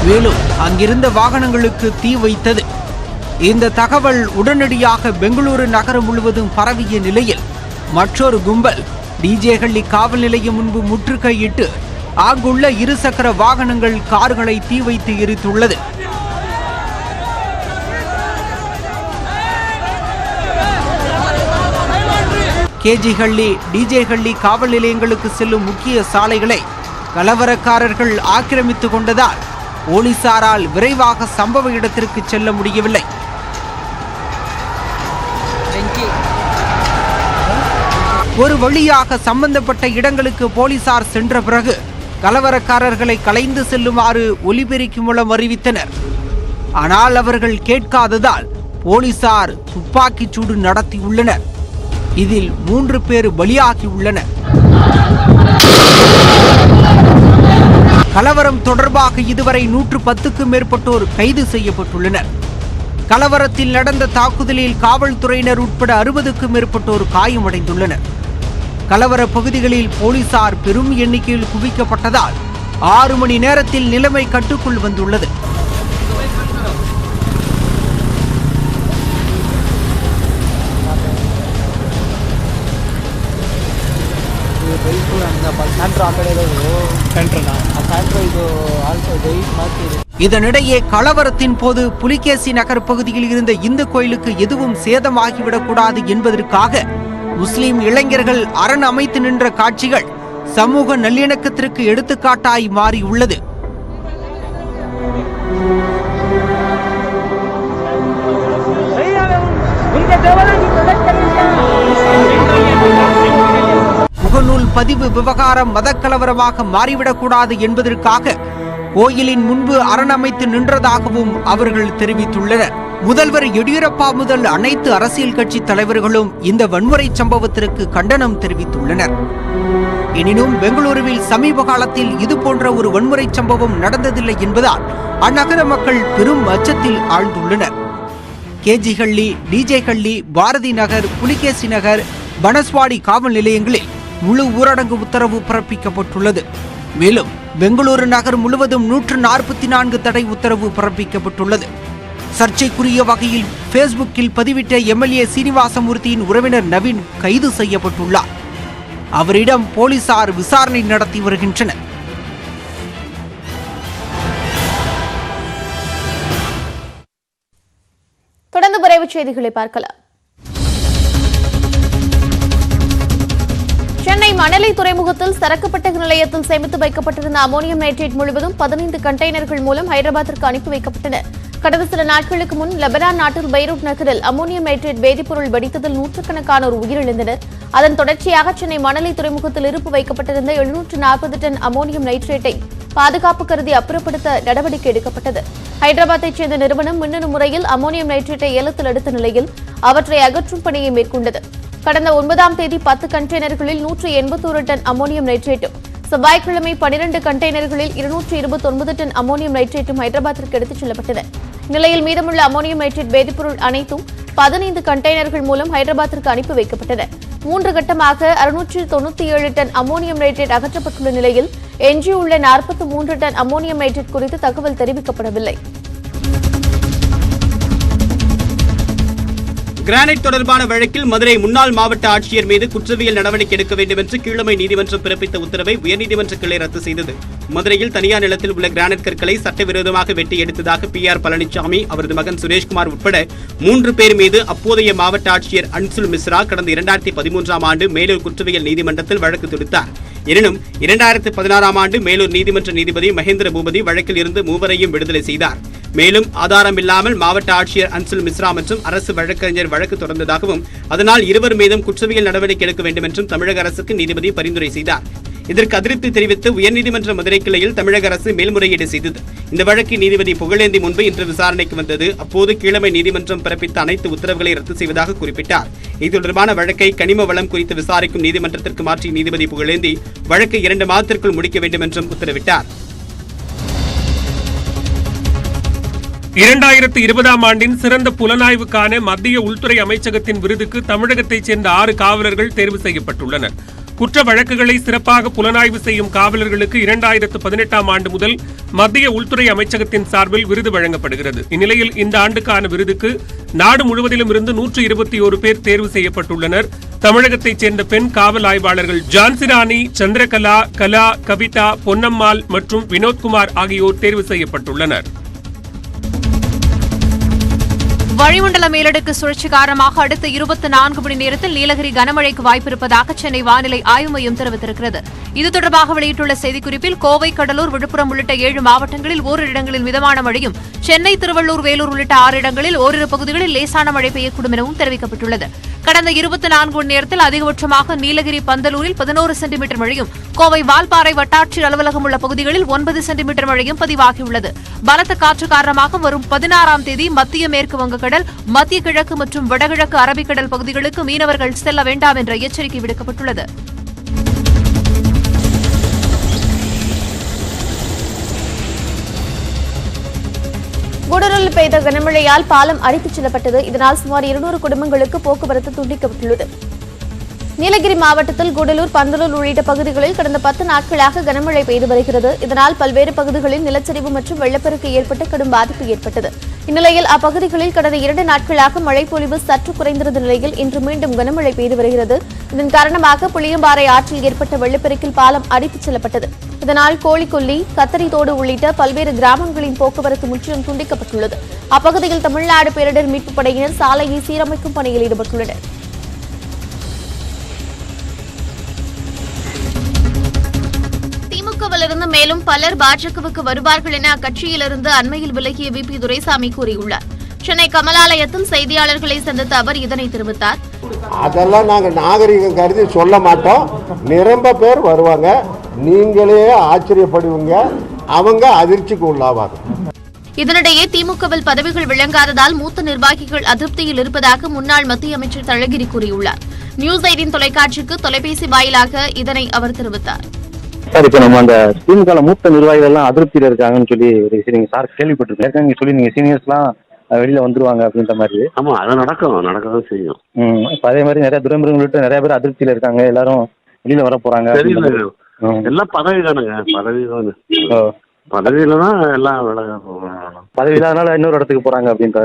மேலும் அங்கிருந்த வாகனங்களுக்கு தீ வைத்தது. இந்த தகவல் உடனடியாக பெங்களூரு நகரம் முழுவதும் பரவிய நிலையில் மற்றொரு கும்பல் டிஜேஹள்ளி காவல் நிலையம் முன்பு முற்றுகையிட்டு அங்குள்ள இருசக்கர வாகனங்கள், கார்களை தீ வைத்து எரித்துள்ளது. கேஜிஹள்ளி, டிஜேஹள்ளி காவல் நிலையங்களுக்கு செல்லும் முக்கிய சாலைகளை கலவரக்காரர்கள் ஆக்கிரமித்துக் கொண்டதால் போலீசாரால் விரைவாக சம்பவ இடத்திற்கு செல்ல முடியவில்லை. ஒரு வழியாக சம்பந்தப்பட்ட இடங்களுக்கு போலீசார் சென்ற பிறகு கலவரக்காரர்களை கலைந்து செல்லுமாறு ஒலிபெருக்கி மூலம் அறிவித்தனர். ஆனால் அவர்கள் கேட்காததால் போலீசார் துப்பாக்கிச் சூடு நடத்தியுள்ளனர். இதில் 3 பேர் பலியாகியுள்ளனர். கலவரம் தொடர்பாக இதுவரை 110க்கும் மேற்பட்டோர் கைது செய்யப்பட்டுள்ளனர். கலவரத்தில் நடந்த தாக்குதலில் காவல்துறையினர் உட்பட 60க்கும் மேற்பட்டோர் காயமடைந்துள்ளனர். கலவர பகுதிகளில் போலீசார் பெரும் எண்ணிக்கையில் குவிக்கப்பட்டதால் 6 மணி நேரத்தில் நிலைமை கட்டுக்குள் வந்துள்ளது. இதனிடையே கலவரத்தின் போது புலிகேசி நகர் பகுதியில் இருந்த இந்து கோயிலுக்கு எதுவும் சேதமாகிவிடக்கூடாது என்பதற்காக முஸ்லிம் இளைஞர்கள் அரண் அமைத்து நின்ற காட்சிகள் சமூக நல்லிணக்கத்திற்கு எடுத்துக்காட்டாய் மாறியுள்ளது. முகநூல் பதிவு விவகாரம் மதக்கலவரமாக மாறிவிடக்கூடாது என்பதற்காக கோயிலின் முன்பு அரண் அமைத்து நின்றதாகவும் அவர்கள் தெரிவித்துள்ளனர். முதல்வர் எடியூரப்பா முதல் அனைத்து அரசியல் கட்சி தலைவர்களும் இந்த வன்முறை சம்பவத்திற்கு கண்டனம் தெரிவித்துள்ளனர். எனினும் பெங்களூருவில் சமீப காலத்தில் இதுபோன்ற ஒரு வன்முறை சம்பவம் நடந்ததில்லை என்பதால் அந்நகர மக்கள் பெரும் அச்சத்தில் ஆழ்ந்துள்ளனர். கேஜிஹள்ளி, டிஜேஹள்ளி, பாரதி நகர், புலிகேசி நகர், பனஸ்வாடி காவல் நிலையங்களில் முழு ஊரடங்கு உத்தரவு பிறப்பிக்கப்பட்டுள்ளது. மேலும் பெங்களூரு நகர் முழுவதும் 144 தடை உத்தரவு பிறப்பிக்கப்பட்டுள்ளது. சர்ச்சைக்குரிய வகையில் பேஸ்புக்கில் பதிவிட்ட எம்எல்ஏ சீனிவாசமூர்த்தியின் உறவினர் நவீன் கைது செய்யப்பட்டுள்ளார். அவரிடம் போலீசார் விசாரணை நடத்தி வருகின்றனர். தொடர்ந்து விரைவுச் செய்திகளை பார்க்கலாம். சென்னை மணலி துறைமுகத்தில் சரக்கு பெட்டக நிலையத்தில் சேமித்து வைக்கப்பட்டிருந்த அமோனியம் நைட்ரேட் முழுவதும் 15 கண்டெய்னர்கள் மூலம் ஹைதராபாத்திற்கு அனுப்பி வைக்கப்பட்டன. கடந்த சில நாட்களுக்கு முன் லெபனான் நாட்டில் பெய்ரூட் நகரில் அமோனியம் நைட்ரேட் வேதிப்பொருள் வெடித்ததில் 100கணக்கானோர் உயிரிழந்தனர். அதன் தொடர்ச்சியாக சென்னை மணலி துறைமுகத்தில் இருப்பு வைக்கப்பட்டிருந்த 740 டன் அமோனியம் நைட்ரேட்டை பாதுகாப்பு கருதி அப்புறப்படுத்த நடவடிக்கை எடுக்கப்பட்டது. ஹைதராபாத்தைச் சேர்ந்த நிறுவனம் மின்னணு முறையில் அமோனியம் நைட்ரேட்டை ஏலத்தில் எடுத்த நிலையில் அவற்றை அகற்றும் பணியை மேற்கொண்டது. கடந்த 9ஆம் தேதி 10 கண்டெய்னர்களில் 181 டன் அமோனியம் நைட்ரேட்டும், செவ்வாய்க்கிழமை 12 கண்டெய்னர்களில் 229 டன் அமோனியம் நைட்ரேட்டும் ஹைதராபாத்திற்கு எடுத்துச் செல்லப்பட்டன. நிலையில் மீதமுள்ள அமோனியம் நைட்ரேட் வேதிப்பொருள் அனைத்தும் 15 கண்டெய்னர்கள் மூலம் ஹைதராபாத்திற்கு அனுப்பி வைக்கப்பட்டன. 3 கட்டமாக 697 டன் அமோனியம் நைட்ரேட் அகற்றப்பட்டுள்ள நிலையில் எஞ்சியுள்ள 43 டன் அமோனியம் நைட்ரேட் குறித்து தகவல் தெரிவிக்கப்படவில்லை. கிரானைட் தொடர்பான வழக்கில் மதுரை முன்னாள் மாவட்ட ஆட்சியர் மீது குற்றவியல் நடவடிக்கை எடுக்க வேண்டும் என்று கீழமை நீதிமன்றம் பிறப்பித்த உத்தரவை உயர்நீதிமன்ற கிளை ரத்து செய்தது. மதுரையில் தனியார் நிலத்தில் உள்ள கிரானைட் கற்களை சட்டவிரோதமாக வெட்டி எடுத்ததாக PR பழனிசாமி, அவரது மகன் சுரேஷ்குமார் உட்பட 3 பேர் மீது அப்போதைய மாவட்ட ஆட்சியர் அன்சுல் மிஸ்ரா கடந்த 2013ஆம் ஆண்டு மேலூர் குற்றவியல் நீதிமன்றத்தில் வழக்கு தொடுத்தார். எனினும் 2016ஆம் ஆண்டு மேலூர் நீதிமன்ற நீதிபதி மகேந்திர பூபதி வழக்கில் இருந்து 3வரையும் விடுதலை செய்தார். மேலும் ஆதாரம் இல்லாமல் மாவட்ட ஆட்சியர் அன்சுல் மிஸ்ரா மற்றும் அரசு வழக்கறிஞர் வழக்கு தொடர்ந்ததாகவும் அதனால் இருவர் மீதும் குற்றவியல் நடவடிக்கை எடுக்க வேண்டும் என்றும் தமிழக அரசுக்கு நீதிபதி பரிந்துரை செய்தார். இதற்கு அதிருப்தி தெரிவித்து உயர்நீதிமன்ற மதுரை கிளையில் தமிழக அரசு மேல்முறையீடு செய்தது. இந்த வழக்கு நீதிபதி புகழேந்தி முன்பு இன்று விசாரணைக்கு வந்தது. அப்போது கீழமை நீதிமன்றம் பிறப்பித்த அனைத்து உத்தரவுகளை ரத்து செய்வதாக குறிப்பிட்டார். இது தொடர்பான வழக்கை கனிம வளம் குறித்து விசாரிக்கும் நீதிமன்றத்திற்கு மாற்றி நீதிபதி புகழேந்தி வழக்கை 2 மாதத்திற்குள் முடிக்க வேண்டும் என்றும் உத்தரவிட்டார். 2020ஆம் ஆண்டின் சிறந்த புலனாய்வுக்கான மத்திய உள்துறை அமைச்சகத்தின் விருதுக்கு தமிழகத்தைச் சேர்ந்த 6 காவலர்கள் தேர்வு செய்யப்பட்டுள்ளனர். குற்ற வழக்குகளை சிறப்பாக புலனாய்வு செய்யும் காவலர்களுக்கு 2018ஆம் ஆண்டு முதல் மத்திய உள்துறை அமைச்சகத்தின் சார்பில் விருது வழங்கப்படுகிறது. இந்நிலையில் இந்த ஆண்டுக்கான விருதுக்கு நாடு முழுவதிலும் இருந்து 121 பேர் தேர்வு செய்யப்பட்டுள்ளனர். தமிழகத்தைச் சேர்ந்த பெண் காவல் ஆய்வாளர்கள் ஜான்சிராணி, சந்திரகலா, கலா, கவிதா, பொன்னம்மாள் மற்றும் வினோத்குமார் ஆகியோர் தேர்வு செய்யப்பட்டுள்ளனர். வளிமண்டல மேலடுக்கு சுழற்சி காரணமாக அடுத்த 24 மணி நேரத்தில் நீலகிரி கனமழைக்கு வாய்ப்பிருப்பதாக சென்னை வானிலை ஆய்வு மையம் தெரிவித்திருக்கிறது. இது தொடர்பாக வெளியிட்டுள்ள செய்திக்குறிப்பில் கோவை, கடலூர், விழுப்புரம் உள்ளிட்ட 7 மாவட்டங்களில் ஓரிரு இடங்களில் மிதமான மழையும், சென்னை, திருவள்ளூர், வேலூர் உள்ளிட்ட 6 இடங்களில் ஓரிரு பகுதிகளில் லேசான மழை பெய்யக்கூடும் எனவும் தெரிவிக்கப்பட்டுள்ளது. கடந்த 24 மணி நேரத்தில் அதிகபட்சமாக நீலகிரி பந்தலூரில் 11 சென்டிமீட்டர் மழையும், கோவை வால்பாறை வட்டாட்சியர் அலுவலகம் உள்ள பகுதிகளில் 9 சென்டிமீட்டர் மழையும் பதிவாகியுள்ளது. பலத்த காற்று காரணமாக வரும் 16ஆம் தேதி மத்திய மேற்கு வங்கக்கடல், மத்திய கிழக்கு மற்றும் வடகிழக்கு அரபிக்கடல் பகுதிகளுக்கு மீனவர்கள் செல்ல வேண்டாம் என்ற எச்சரிக்கை விடுக்கப்பட்டுள்ளது. கூடலூரில் பெய்த கனமழையால் பாலம் அடித்துச் செல்லப்பட்டது. இதனால் சுமார் 200 குடும்பங்களுக்கு போக்குவரத்து துண்டிக்கப்பட்டுள்ளது. நீலகிரி மாவட்டத்தில் கூடலூர், பந்தலூர் உள்ளிட்ட பகுதிகளில் கடந்த 10 நாட்களாக கனமழை பெய்து வருகிறது. இதனால் பல்வேறு பகுதிகளில் நிலச்சரிவு மற்றும் வெள்ளப்பெருக்கு ஏற்பட்டு கடும் பாதிப்பு ஏற்பட்டது. இந்நிலையில் அப்பகுதிகளில் கடந்த 2 நாட்களாக மழைப்பொழிவு சற்று குறைந்திருந்த நிலையில் இன்று மீண்டும் கனமழை பெய்து வருகிறது. இதன் காரணமாக புளியம்பாறை ஆற்றில் ஏற்பட்ட வெள்ளப்பெருக்கில் பாலம் அடித்துச் செல்லப்பட்டது. இதனால் கோழிக்கொல்லி, கத்தரித்தோடு உள்ளிட்ட பல்வேறு கிராமங்களின் போக்குவரத்து முற்றிலும் துண்டிக்கப்பட்டுள்ளது. அப்பகுதியில் தமிழ்நாடு பேரிடர் மீட்புப் படையினர் சாலையை சீரமைக்கும் பணியில் ஈடுபட்டுள்ளனர். திமுகவிலிருந்து மேலும் பலர் பாஜகவுக்கு வருவார்கள் என அக்கட்சியிலிருந்து அண்மையில் விலகிய VP துரைசாமி கூறியுள்ளார். சென்னை கமலாலயத்தில் செய்தியாளர்களை சந்தித்த அவர் இதனை தெரிவித்தார். அதெல்லாம் நாங்கள் நாகரிகம் கருதி சொல்ல மாட்டோம். நிரம்ப பேர் வருவாங்க, நீங்களே ஆச்சரியப்படுவீங்க, அவங்க அதிர்ச்சிக்கு உள்ளாவாங்க. இதனிடையே திமுகவில் பதவிகள் வழங்காததால் மூத்த நிர்வாகிகள் அதிருப்தியில் இருப்பதாக முன்னாள் மத்திய அமைச்சர் தளகிரி கூறியுள்ளார். நியூஸ் 18 தொலைக்காட்சிக்கு தொலைபேசி வாயிலாக இதனை அவர் தெரிவித்தார். சார், இப்ப நம்ம அந்த திமுக மூத்த நிர்வாகிகள் எல்லாம் அதிருப்தியில இருக்காங்கன்னு சொல்லி நீங்க சார் கேள்விப்பட்டிருக்கேன். நீங்க சொல்லி நீங்க சீனியர்ஸ் எல்லாம் வெளியில வந்துருவாங்க அப்படின்ற மாதிரி. ஆமா, அது நடக்கதான் செய்யும். இப்ப அதே மாதிரி நிறைய துறைமுகங்கள்ட்ட நிறைய பேர் அதிருப்தியில இருக்காங்க, எல்லாரும் வெளியில வர போறாங்க. எல்லாம் பதவி தானுங்க, பதவியில தான் எல்லாம் பதவி இல்லாதனால இன்னொரு இடத்துக்கு போறாங்க அப்படின்ற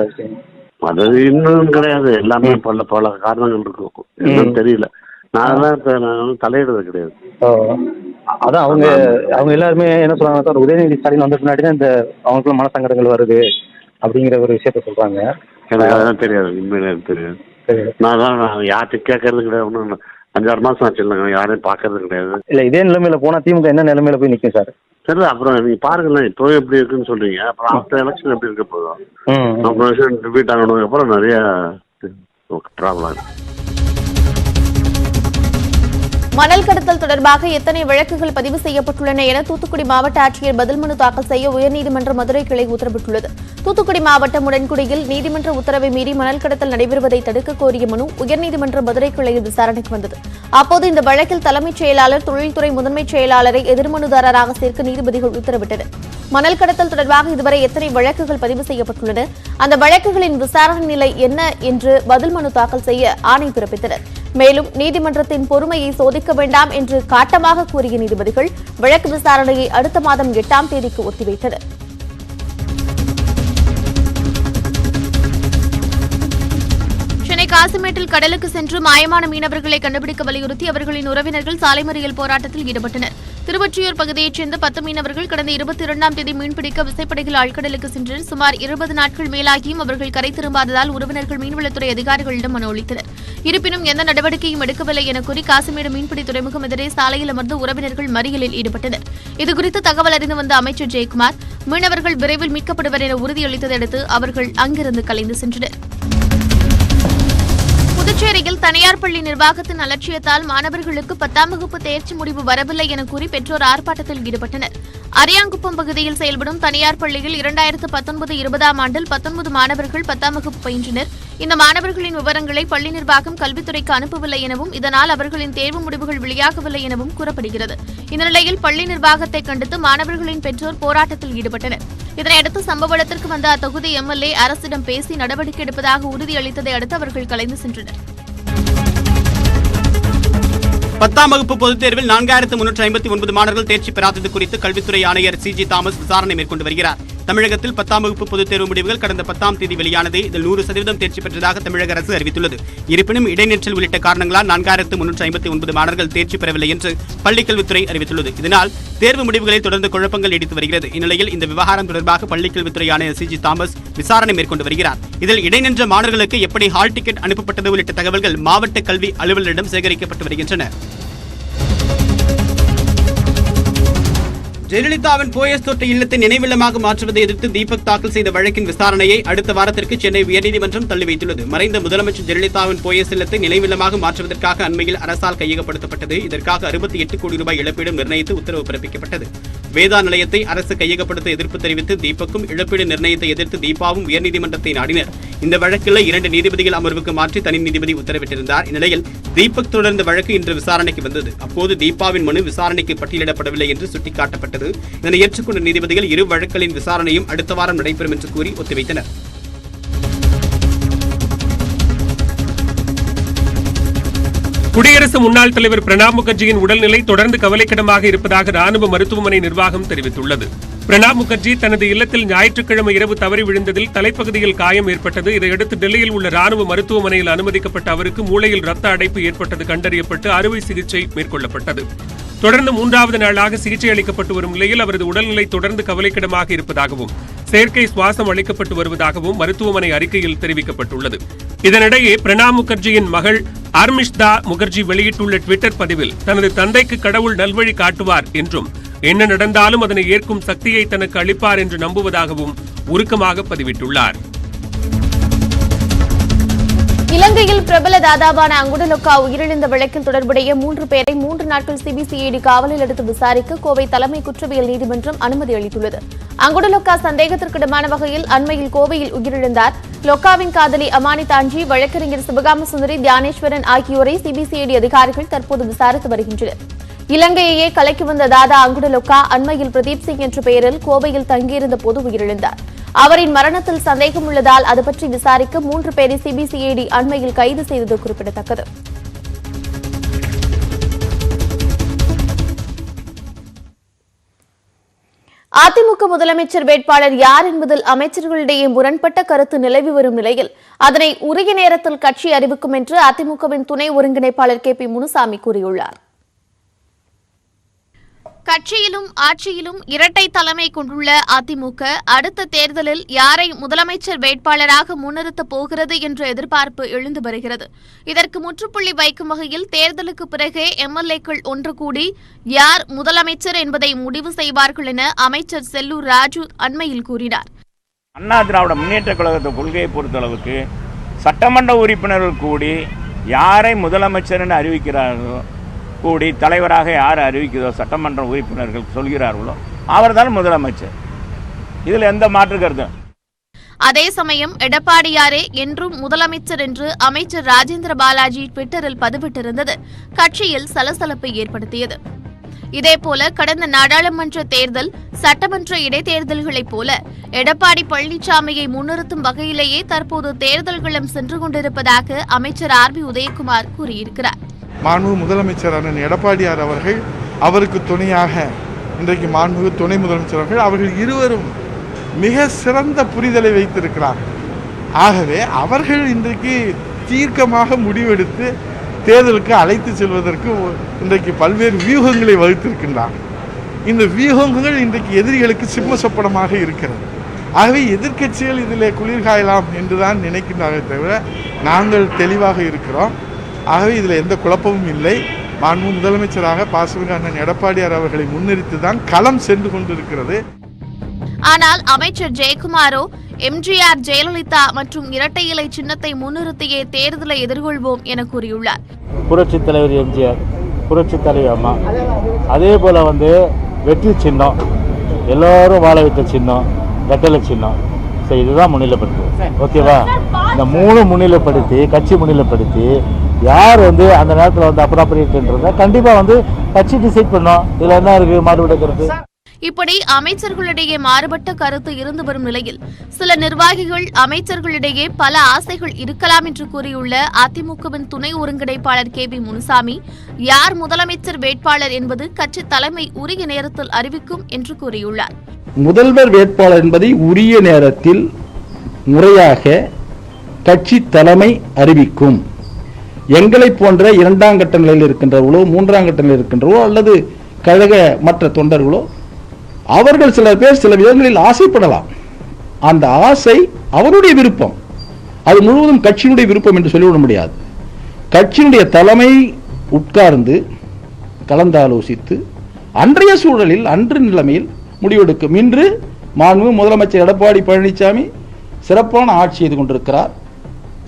பதவி இன்னும் கிடையாது. எல்லாமே பல காரணங்கள் இருக்கும், என்னன்னு தெரியல. நான் தலையிடுறது கிடையாது. அதான் அவங்க எல்லாருமே என்ன சொல்றாங்க சார், உதயநிதி ஸ்டாலின் வந்த பின்னாடி தான் இந்த அவங்களுக்குள்ள மனசங்கடங்கள் வருது அப்படிங்கிற ஒரு விஷயத்த சொல்றாங்க. எனக்கு அதெல்லாம் தெரியாது, உண்மையில தெரியாது. நான் யார்கிட்ட கேட்கறது கிடையாது. ஒன்றும் 5-6 மாசம் ஆச்சு இல்லைங்க, யாரையும் பாக்குறது கிடையாது. இல்ல இதே நிலைமையில போனா திமுக என்ன நிலைமையில போய் நிற்கும் சார்? சரி, அப்புறம் நீங்க பாருங்களேன், இப்போ எப்படி இருக்குன்னு சொல்றீங்க, அப்புறம் ஆஃப்டர் எலெக்ஷன் எப்படி இருக்க போதும். அப்புறம் ரிப்பீட் ஆகணும், அப்புறம் நிறைய ப்ராப்ளம் ஆகும். மணல் கடத்தல் தொடர்பாக எத்தனை வழக்குகள் பதிவு செய்யப்பட்டுள்ளன என தூத்துக்குடி மாவட்ட ஆட்சியர் பதில் மனு தாக்கல் செய்ய உயர்நீதிமன்ற மதுரை கிளை உத்தரவிட்டுள்ளது. தூத்துக்குடி மாவட்டம் உடன்குடியில் நீதிமன்ற உத்தரவை மீறி மணல் கடத்தல் நடைபெறுவதை தடுக்க கோரிய மனு உயர்நீதிமன்ற மதுரை கிளையில் விசாரணைக்கு வந்தது. அப்போது இந்த வழக்கில் தலைமைச் செயலாளர், தொழில்துறை முதன்மைச் செயலாளரை எதிர்மனுதாரராக சேர்க்க நீதிபதிகள் உத்தரவிட்டனர். மணல் கடத்தல் தொடர்பாக இதுவரை எத்தனை வழக்குகள் பதிவு செய்யப்பட்டுள்ளன, அந்த வழக்குகளின் விசாரணை நிலை என்ன என்று பதில் மனு தாக்கல் செய்ய ஆணை பிறப்பித்தனர். மேலும் நீதிமன்றத்தின் பொறுமையை சோதிக்க வேண்டாம் என்று காட்டமாக கூறிய நீதிபதிகள் வழக்கு விசாரணையை அடுத்த மாதம் 8ஆம் தேதிக்கு ஒத்திவைத்தனர். சென்னை காசிமேட்டில் கடலுக்கு சென்று மாயமான மீனவர்களை கண்டுபிடிக்க வலியுறுத்தி அவர்களின் உறவினர்கள் சாலை மறியல் போராட்டத்தில் ஈடுபட்டனர். திருவொற்றியூர் பகுதியைச் சேர்ந்த 10 மீனவர்கள் கடந்த 22ஆம் தேதி மீன்பிடிக்க விசைப்படகில் ஆழ்கடலுக்கு சென்றனர். சுமார் 20 நாட்கள் மேலாகியும் அவர்கள் கரை திரும்பாததால் உறவினர்கள் மீன்வளத்துறை அதிகாரிகளிடம் மனு அளித்தனர். இருப்பினும் எந்த நடவடிக்கையும் எடுக்கவில்லை என கூறி காசிமேடு மீன்பிடி துறைமுகம் எதிரே சாலையில் அமர்ந்து உறவினர்கள் மறியலில் ஈடுபட்டனர். இதுகுறித்து தகவல் அறிந்து வந்த அமைச்சர் ஜெயக்குமார், மீனவர்கள் விரைவில் மீட்கப்படுவர் என உறுதியளித்ததை அடுத்து அவர்கள் அங்கிருந்து கலைந்து சென்றனர். புதுச்சேரியில் தனியார் பள்ளி நிர்வாகத்தின் அலட்சியத்தால் மாணவர்களுக்கு 10ஆம் வகுப்பு தேர்ச்சி முடிவு வரவில்லை என கூறி பெற்றோர் ஆர்ப்பாட்டத்தில் ஈடுபட்டனர். அரியாங்குப்பம் பகுதியில் செயல்படும் தனியார் பள்ளியில் 2019-20ஆம் ஆண்டில் 19 மாணவர்கள் 10ஆம் வகுப்பு பயின்றனர். இந்த மாணவர்களின் விவரங்களை பள்ளி நிர்வாகம் கல்வித்துறைக்கு அனுப்பவில்லை எனவும் இதனால் அவர்களின் தேர்வு முடிவுகள் வெளியாகவில்லை எனவும் கூறப்படுகிறது. இந்த நிலையில் பள்ளி நிர்வாகத்தை கண்டித்து மாணவர்களின் பெற்றோர் போராட்டத்தில் ஈடுபட்டனர். இதனையடுத்து சம்பவ இடத்திற்கு வந்த அத்தொகுதி MLA அரசிடம் பேசி நடவடிக்கை எடுப்பதாக உறுதியளித்ததை அடுத்து அவர்கள் கலைந்து சென்றனர். 10ஆம் வகுப்பு பொதுத் தேர்வில் 4359 மாணவர்கள் தேர்ச்சி பெறாதது குறித்து கல்வித்துறை ஆணையர் CG தாமஸ் விசாரணை மேற்கொண்டு வருகிறார். தமிழகத்தில் 10ஆம் வகுப்பு பொதுத் தேர்வு முடிவுகள் கடந்த 10ஆம் தேதி வெளியானது. இதில் 100% தேர்ச்சி பெற்றதாக தமிழக அரசு அறிவித்துள்ளது. இருப்பினும் இடைநிற்றல் உள்ளிட்ட காரணங்களால் 4359 மாணவர்கள் தேர்ச்சி பெறவில்லை என்று பள்ளிக்கல்வித்துறை அறிவித்துள்ளது. இதனால் தேர்வு முடிவுகளில் தொடர்ந்து குழப்பங்கள் நீடித்து வருகிறது. இந்நிலையில் இந்த விவகாரம் தொடர்பாக பள்ளிக்கல்வித்துறை ஆணையர் CG தாமஸ் விசாரணை மேற்கொண்டு வருகிறார். இதில் இடைநின்ற மாணவர்களுக்கு எப்படி ஹால் டிக்கெட் அனுப்பப்பட்டது உள்ளிட்ட தகவல்கள் மாவட்ட கல்வி அலுவலரிடம் சேகரிக்கப்பட்டு வருகின்றன. ஜெயலலிதாவின் போயஸ் தொட்ட இல்லத்தை நினைவில்லமாக மாற்றுவதை எதிர்த்து தீபக் தாக்கல் செய்த வழக்கின் விசாரணையை அடுத்த வாரத்திற்கு சென்னை உயர்நீதிமன்றம் தள்ளி வைத்துள்ளது. மறைந்த முதலமைச்சர் ஜெயலலிதாவின் போயஸ் இல்லத்தை நினைவில்லமாக மாற்றுவதற்காக அண்மையில் அரசால் கையகப்படுத்தப்பட்டது. இதற்காக 68 கோடி ரூபாய் இழப்பீடு நிர்ணயித்து உத்தரவு பிறப்பிக்கப்பட்டது. வேதா நிலையத்தை அரசு கையகப்படுத்த எதிர்ப்பு தெரிவித்து தீபக்கும் இழப்பீடு நிர்ணயத்தை எதிர்த்து தீபாவும் உயர்நீதிமன்றத்தை நாடினர். இந்த வழக்கில் 2 நீதிபதிகள் அமர்வுக்கு மாற்றி தனி நீதிபதி உத்தரவிட்டிருந்தார். இந்நிலையில் தீபக் தொடர்ந்த வழக்கு இன்று விசாரணைக்கு வந்தது. அப்போது தீபாவின் மனு விசாரணைக்கு பட்டியலிடப்படவில்லை என்று சுட்டிக்காட்டப்பட்டது. இதனை ஏற்றுக்கொண்ட நீதிபதிகள் இரு வழக்குகளின் விசாரணையும் அடுத்த வாரம் நடைபெறும் என்று கூறி ஒத்திவைத்தனர். குடியரசு முன்னாள் தலைவர் பிரணாப் முகர்ஜியின் உடல்நிலை தொடர்ந்து கவலைக்கிடமாக இருப்பதாக ராணுவ மருத்துவமனை நிர்வாகம் தெரிவித்துள்ளது. பிரணாப் முகர்ஜி தனது இல்லத்தில் ஞாயிற்றுக்கிழமை இரவு தவறி விழுந்ததில் தலைப்பகுதியில் காயம் ஏற்பட்டது. இதையடுத்து டெல்லியில் உள்ள ராணுவ மருத்துவமனையில் அனுமதிக்கப்பட்ட அவருக்கு மூளையில் ரத்த அடைப்பு ஏற்பட்டது கண்டறியப்பட்டு அறுவை சிகிச்சை மேற்கொள்ளப்பட்டது. தொடர்ந்து 3வது நாளாக சிகிச்சை அளிக்கப்பட்டு வரும் நிலையில் அவரது உடல்நிலை தொடர்ந்து கவலைக்கிடமாக இருப்பதாகவும் செயற்கை சுவாசம் அளிக்கப்பட்டு வருவதாகவும் மருத்துவமனை அறிக்கையில் தெரிவிக்கப்பட்டுள்ளது. இதனிடையே பிரணாப் முகர்ஜியின் மகள் அர்மிஷ்தா முகர்ஜி வெளியிட்டுள்ள ட்விட்டர் பதிவில் தனது தந்தைக்கு கடவுள் நல்வழி காட்டுவார் என்றும் என்ன நடந்தாலும் அதனை ஏற்கும் சக்தியை தனக்கு அளிப்பார் என்று நம்புவதாகவும் உருக்கமாக பதிவிட்டுள்ளார். இலங்கையில் பிரபல தாதாவான அங்குடலொக்கா உயிரிழந்த வழக்கில் தொடர்புடைய 3 பேரை 3 நாட்கள் சிபிசிஐடி காவலில் எடுத்து விசாரிக்க கோவை தலைமை குற்றவியல் நீதிமன்றம் அனுமதி அளித்துள்ளது. அங்குடலொக்கா சந்தேகத்திற்கிடமான வகையில் அண்மையில் கோவையில் உயிரிழந்தார். லொக்காவின் காதலி அமானி தாஞ்சி, வழக்கறிஞர் சிவகாம சுந்தரி, தியானேஸ்வரன் ஆகியோரை சிபிசிஐடி அதிகாரிகள் தற்போது விசாரித்து வருகின்றனர். இலங்கையையே கலக்கி வந்த தாதா அங்குடலொக்கா அண்மையில் பிரதீப் சிங் என்ற பெயரில் கோவையில் தங்கியிருந்த போது உயிரிழந்தார். அவரின் மரணத்தில் சந்தேகம் உள்ளதால் அது பற்றி விசாரிக்க 3 பேரை சிபிசிஐடி அண்மையில் கைது செய்தது குறிப்பிடத்தக்கது. அதிமுக முதலமைச்சர் வேட்பாளர் யார் என்பதில் அமைச்சர்களிடையே முரண்பட்ட கருத்து நிலவி வரும் நிலையில் அதனை உரிய நேரத்தில் கட்சி அறிவிக்கும் என்று அதிமுகவின் துணை ஒருங்கிணைப்பாளர் KP முனுசாமி கூறியுள்ளார். கட்சியிலும் ஆட்சியிலும் இரட்டை தலைமை கொண்டுள்ள அதிமுக அடுத்த தேர்தலில் யாரை முதலமைச்சர் வேட்பாளராக முன்னிறுத்தப் போகிறது என்ற எதிர்பார்ப்பு எழுந்து வருகிறது. இதற்கு முற்றுப்புள்ளி வைக்கும் வகையில் தேர்தலுக்கு பிறகே எம்எல்ஏக்கள் ஒன்று கூடி யார் முதலமைச்சர் என்பதை முடிவு செய்வார்கள் என அமைச்சர் செல்லூர் ராஜு அண்மையில் கூறினார். அண்ணா திராவிட முன்னேற்ற கழகத்தை கொள்கையை பொறுத்தளவுக்கு சட்டமன்ற உறுப்பினர்கள் கூடி யாரை முதலமைச்சர் என அறிவிக்கிறார்களோ, கூடி தலைவராக யார் அறிவிக்கிறதோ சட்டமன்ற உறுப்பினர்கள் சொல்கிறார்களோ அவர்தான் முதலமைச்சர். இதில் எந்த மாற்று கருத்தும். அதே சமயம் எடப்பாடியாரே என்றும் முதலமைச்சர் என்று அமைச்சர் ராஜேந்திர பாலாஜி ட்விட்டரில் பதிவிட்டிருந்தது கட்சியில் சலசலப்பை ஏற்படுத்தியது. இதேபோல கடந்த நாடாளுமன்ற தேர்தல், சட்டமன்ற இடைத்தேர்தல்களைப் போல எடப்பாடி பழனிசாமியை முன்னிறுத்தும் வகையிலேயே தற்போது தேர்தல்களும் சென்று கொண்டிருப்பதாக அமைச்சர் RB உதயகுமார் கூறியிருக்கிறார். மாண்புமிகு முதலமைச்சர் அண்ணன் எடப்பாடியார் அவர்கள், அவருக்கு துணையாக இன்றைக்கு மாண்புமிகு துணை முதலமைச்சர் அவர்கள் இருவரும் மிக சிறந்த புரிதலை வைத்திருக்கிறார். ஆகவே அவர்கள் இன்றைக்கு தீர்க்கமாக முடிவெடுத்து தேர்தலுக்கு அழைத்து செல்வதற்கு இன்றைக்கு பல்வேறு வியூகங்களை வகுத்திருக்கின்றார். இந்த வியூகங்கள் இன்றைக்கு எதிரிகளுக்கு சிம்ம சொப்பனமாக இருக்கிறது. ஆகவே எதிர்க்கட்சிகள் இதில் குளிர்காயலாம் என்றுதான் நினைக்கின்றார்கள் தவிர நாங்கள் தெளிவாக இருக்கிறோம். ஆகவே இதில் எந்த குழப்பமும் இல்லை. மாண்பு முதலமைச்சராக பாசமிகு அண்ணன் எடப்பாடியார் அவர்களை முன்னிறுத்தி தான் களம் சென்று கொண்டிருக்கிறது. ஆனால் அமைச்சர் ஜெயக்குமாரோ எம்ஜிஆர், ஜெயலலிதா மற்றும் இரட்டை இலை சின்னத்தை முன்னிறுத்தியே தேர்தலை எதிர்கொள்வோம் என கூறியுள்ளார். புரட்சித் தலைவர் எம்ஜிஆர், புரட்சித் தலைவர் அம்மா, அதே போல வெற்றி சின்னம், எல்லாரும் வாழ வைத்த சின்னம், ரெட்டலை சின்னம். ஸோ இதுதான் முன்னிலைப்படுத்து. ஓகேவா? இந்த 3 முன்னிலைப்படுத்தி கட்சி முன்னிலைப்படுத்தி யார் அந்த நேரத்தில் அப்ராப்ரியேட்ன்றதை கண்டிப்பாக கட்சி டிசைட் பண்ணோம். இதில் என்ன இருக்கு மாறுபட்ட கருத்து? இப்படி அமைச்சர்களிடையே மாறுபட்ட கருத்து இருந்து வரும் நிலையில் சில நிர்வாகிகள் அமைச்சர்களிடையே பல ஆசைகள் இருக்கலாம் என்று கூறியுள்ள அதிமுகவின் துணை ஒருங்கிணைப்பாளர் KP முனுசாமி, யார் முதலமைச்சர் வேட்பாளர் என்பது கட்சி தலைமை உரிய நேரத்தில் அறிவிக்கும் என்று கூறியுள்ளார். முதல்வர் வேட்பாளர் என்பதை உரிய நேரத்தில் முறையாக கட்சி தலைமை அறிவிக்கும். எங்களை போன்ற 2ஆம் கட்ட நிலையில் இருக்கின்றவர்களோ, 3ஆம் கட்ட நிலையில் இருக்கின்றவோ அல்லது கழக மற்ற தொண்டர்களோ, அவர்கள் சில பேர் சில விதங்களில் ஆசைப்படலாம். அந்த ஆசை அவருடைய விருப்பம், அது முழுவதும் கட்சியினுடைய விருப்பம் என்று சொல்லிவிட முடியாது. கட்சியினுடைய தலைமை உட்கார்ந்து கலந்தாலோசித்து அன்றைய சூழலில் அன்று நிலைமையில் முடிவெடுக்கும். இன்று மாண்பு முதலமைச்சர் எடப்பாடி பழனிசாமி சிறப்பான ஆட்சி செய்து கொண்டிருக்கிறார்.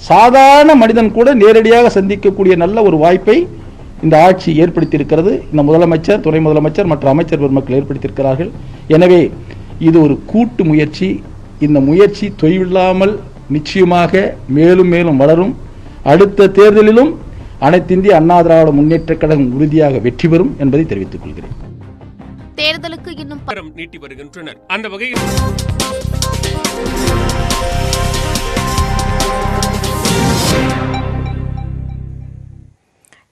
சாதாரண மனிதன் கூட நேரடியாக சந்திக்கக்கூடிய நல்ல ஒரு வாய்ப்பை இந்த ஆட்சி ஏற்படுத்தியிருக்கிறது. இந்த முதலமைச்சர், துணை முதலமைச்சர் மற்ற அமைச்சர் பெருமக்கள் ஏற்படுத்தியிருக்கிறார்கள். எனவே இது ஒரு கூட்டு முயற்சி. இந்த முயற்சி தொய்வில்லாமல் நிச்சயமாக மேலும் மேலும் வளரும். அடுத்த தேர்தலிலும் அனைத்திந்திய அண்ணா திராவிட முன்னேற்றக் கழகம் உறுதியாக வெற்றி பெறும் என்பதை தெரிவித்துக் கொள்கிறேன். தேர்தலுக்கு இன்னும் நீட்டி வருகின்றனர். அந்த வகையில்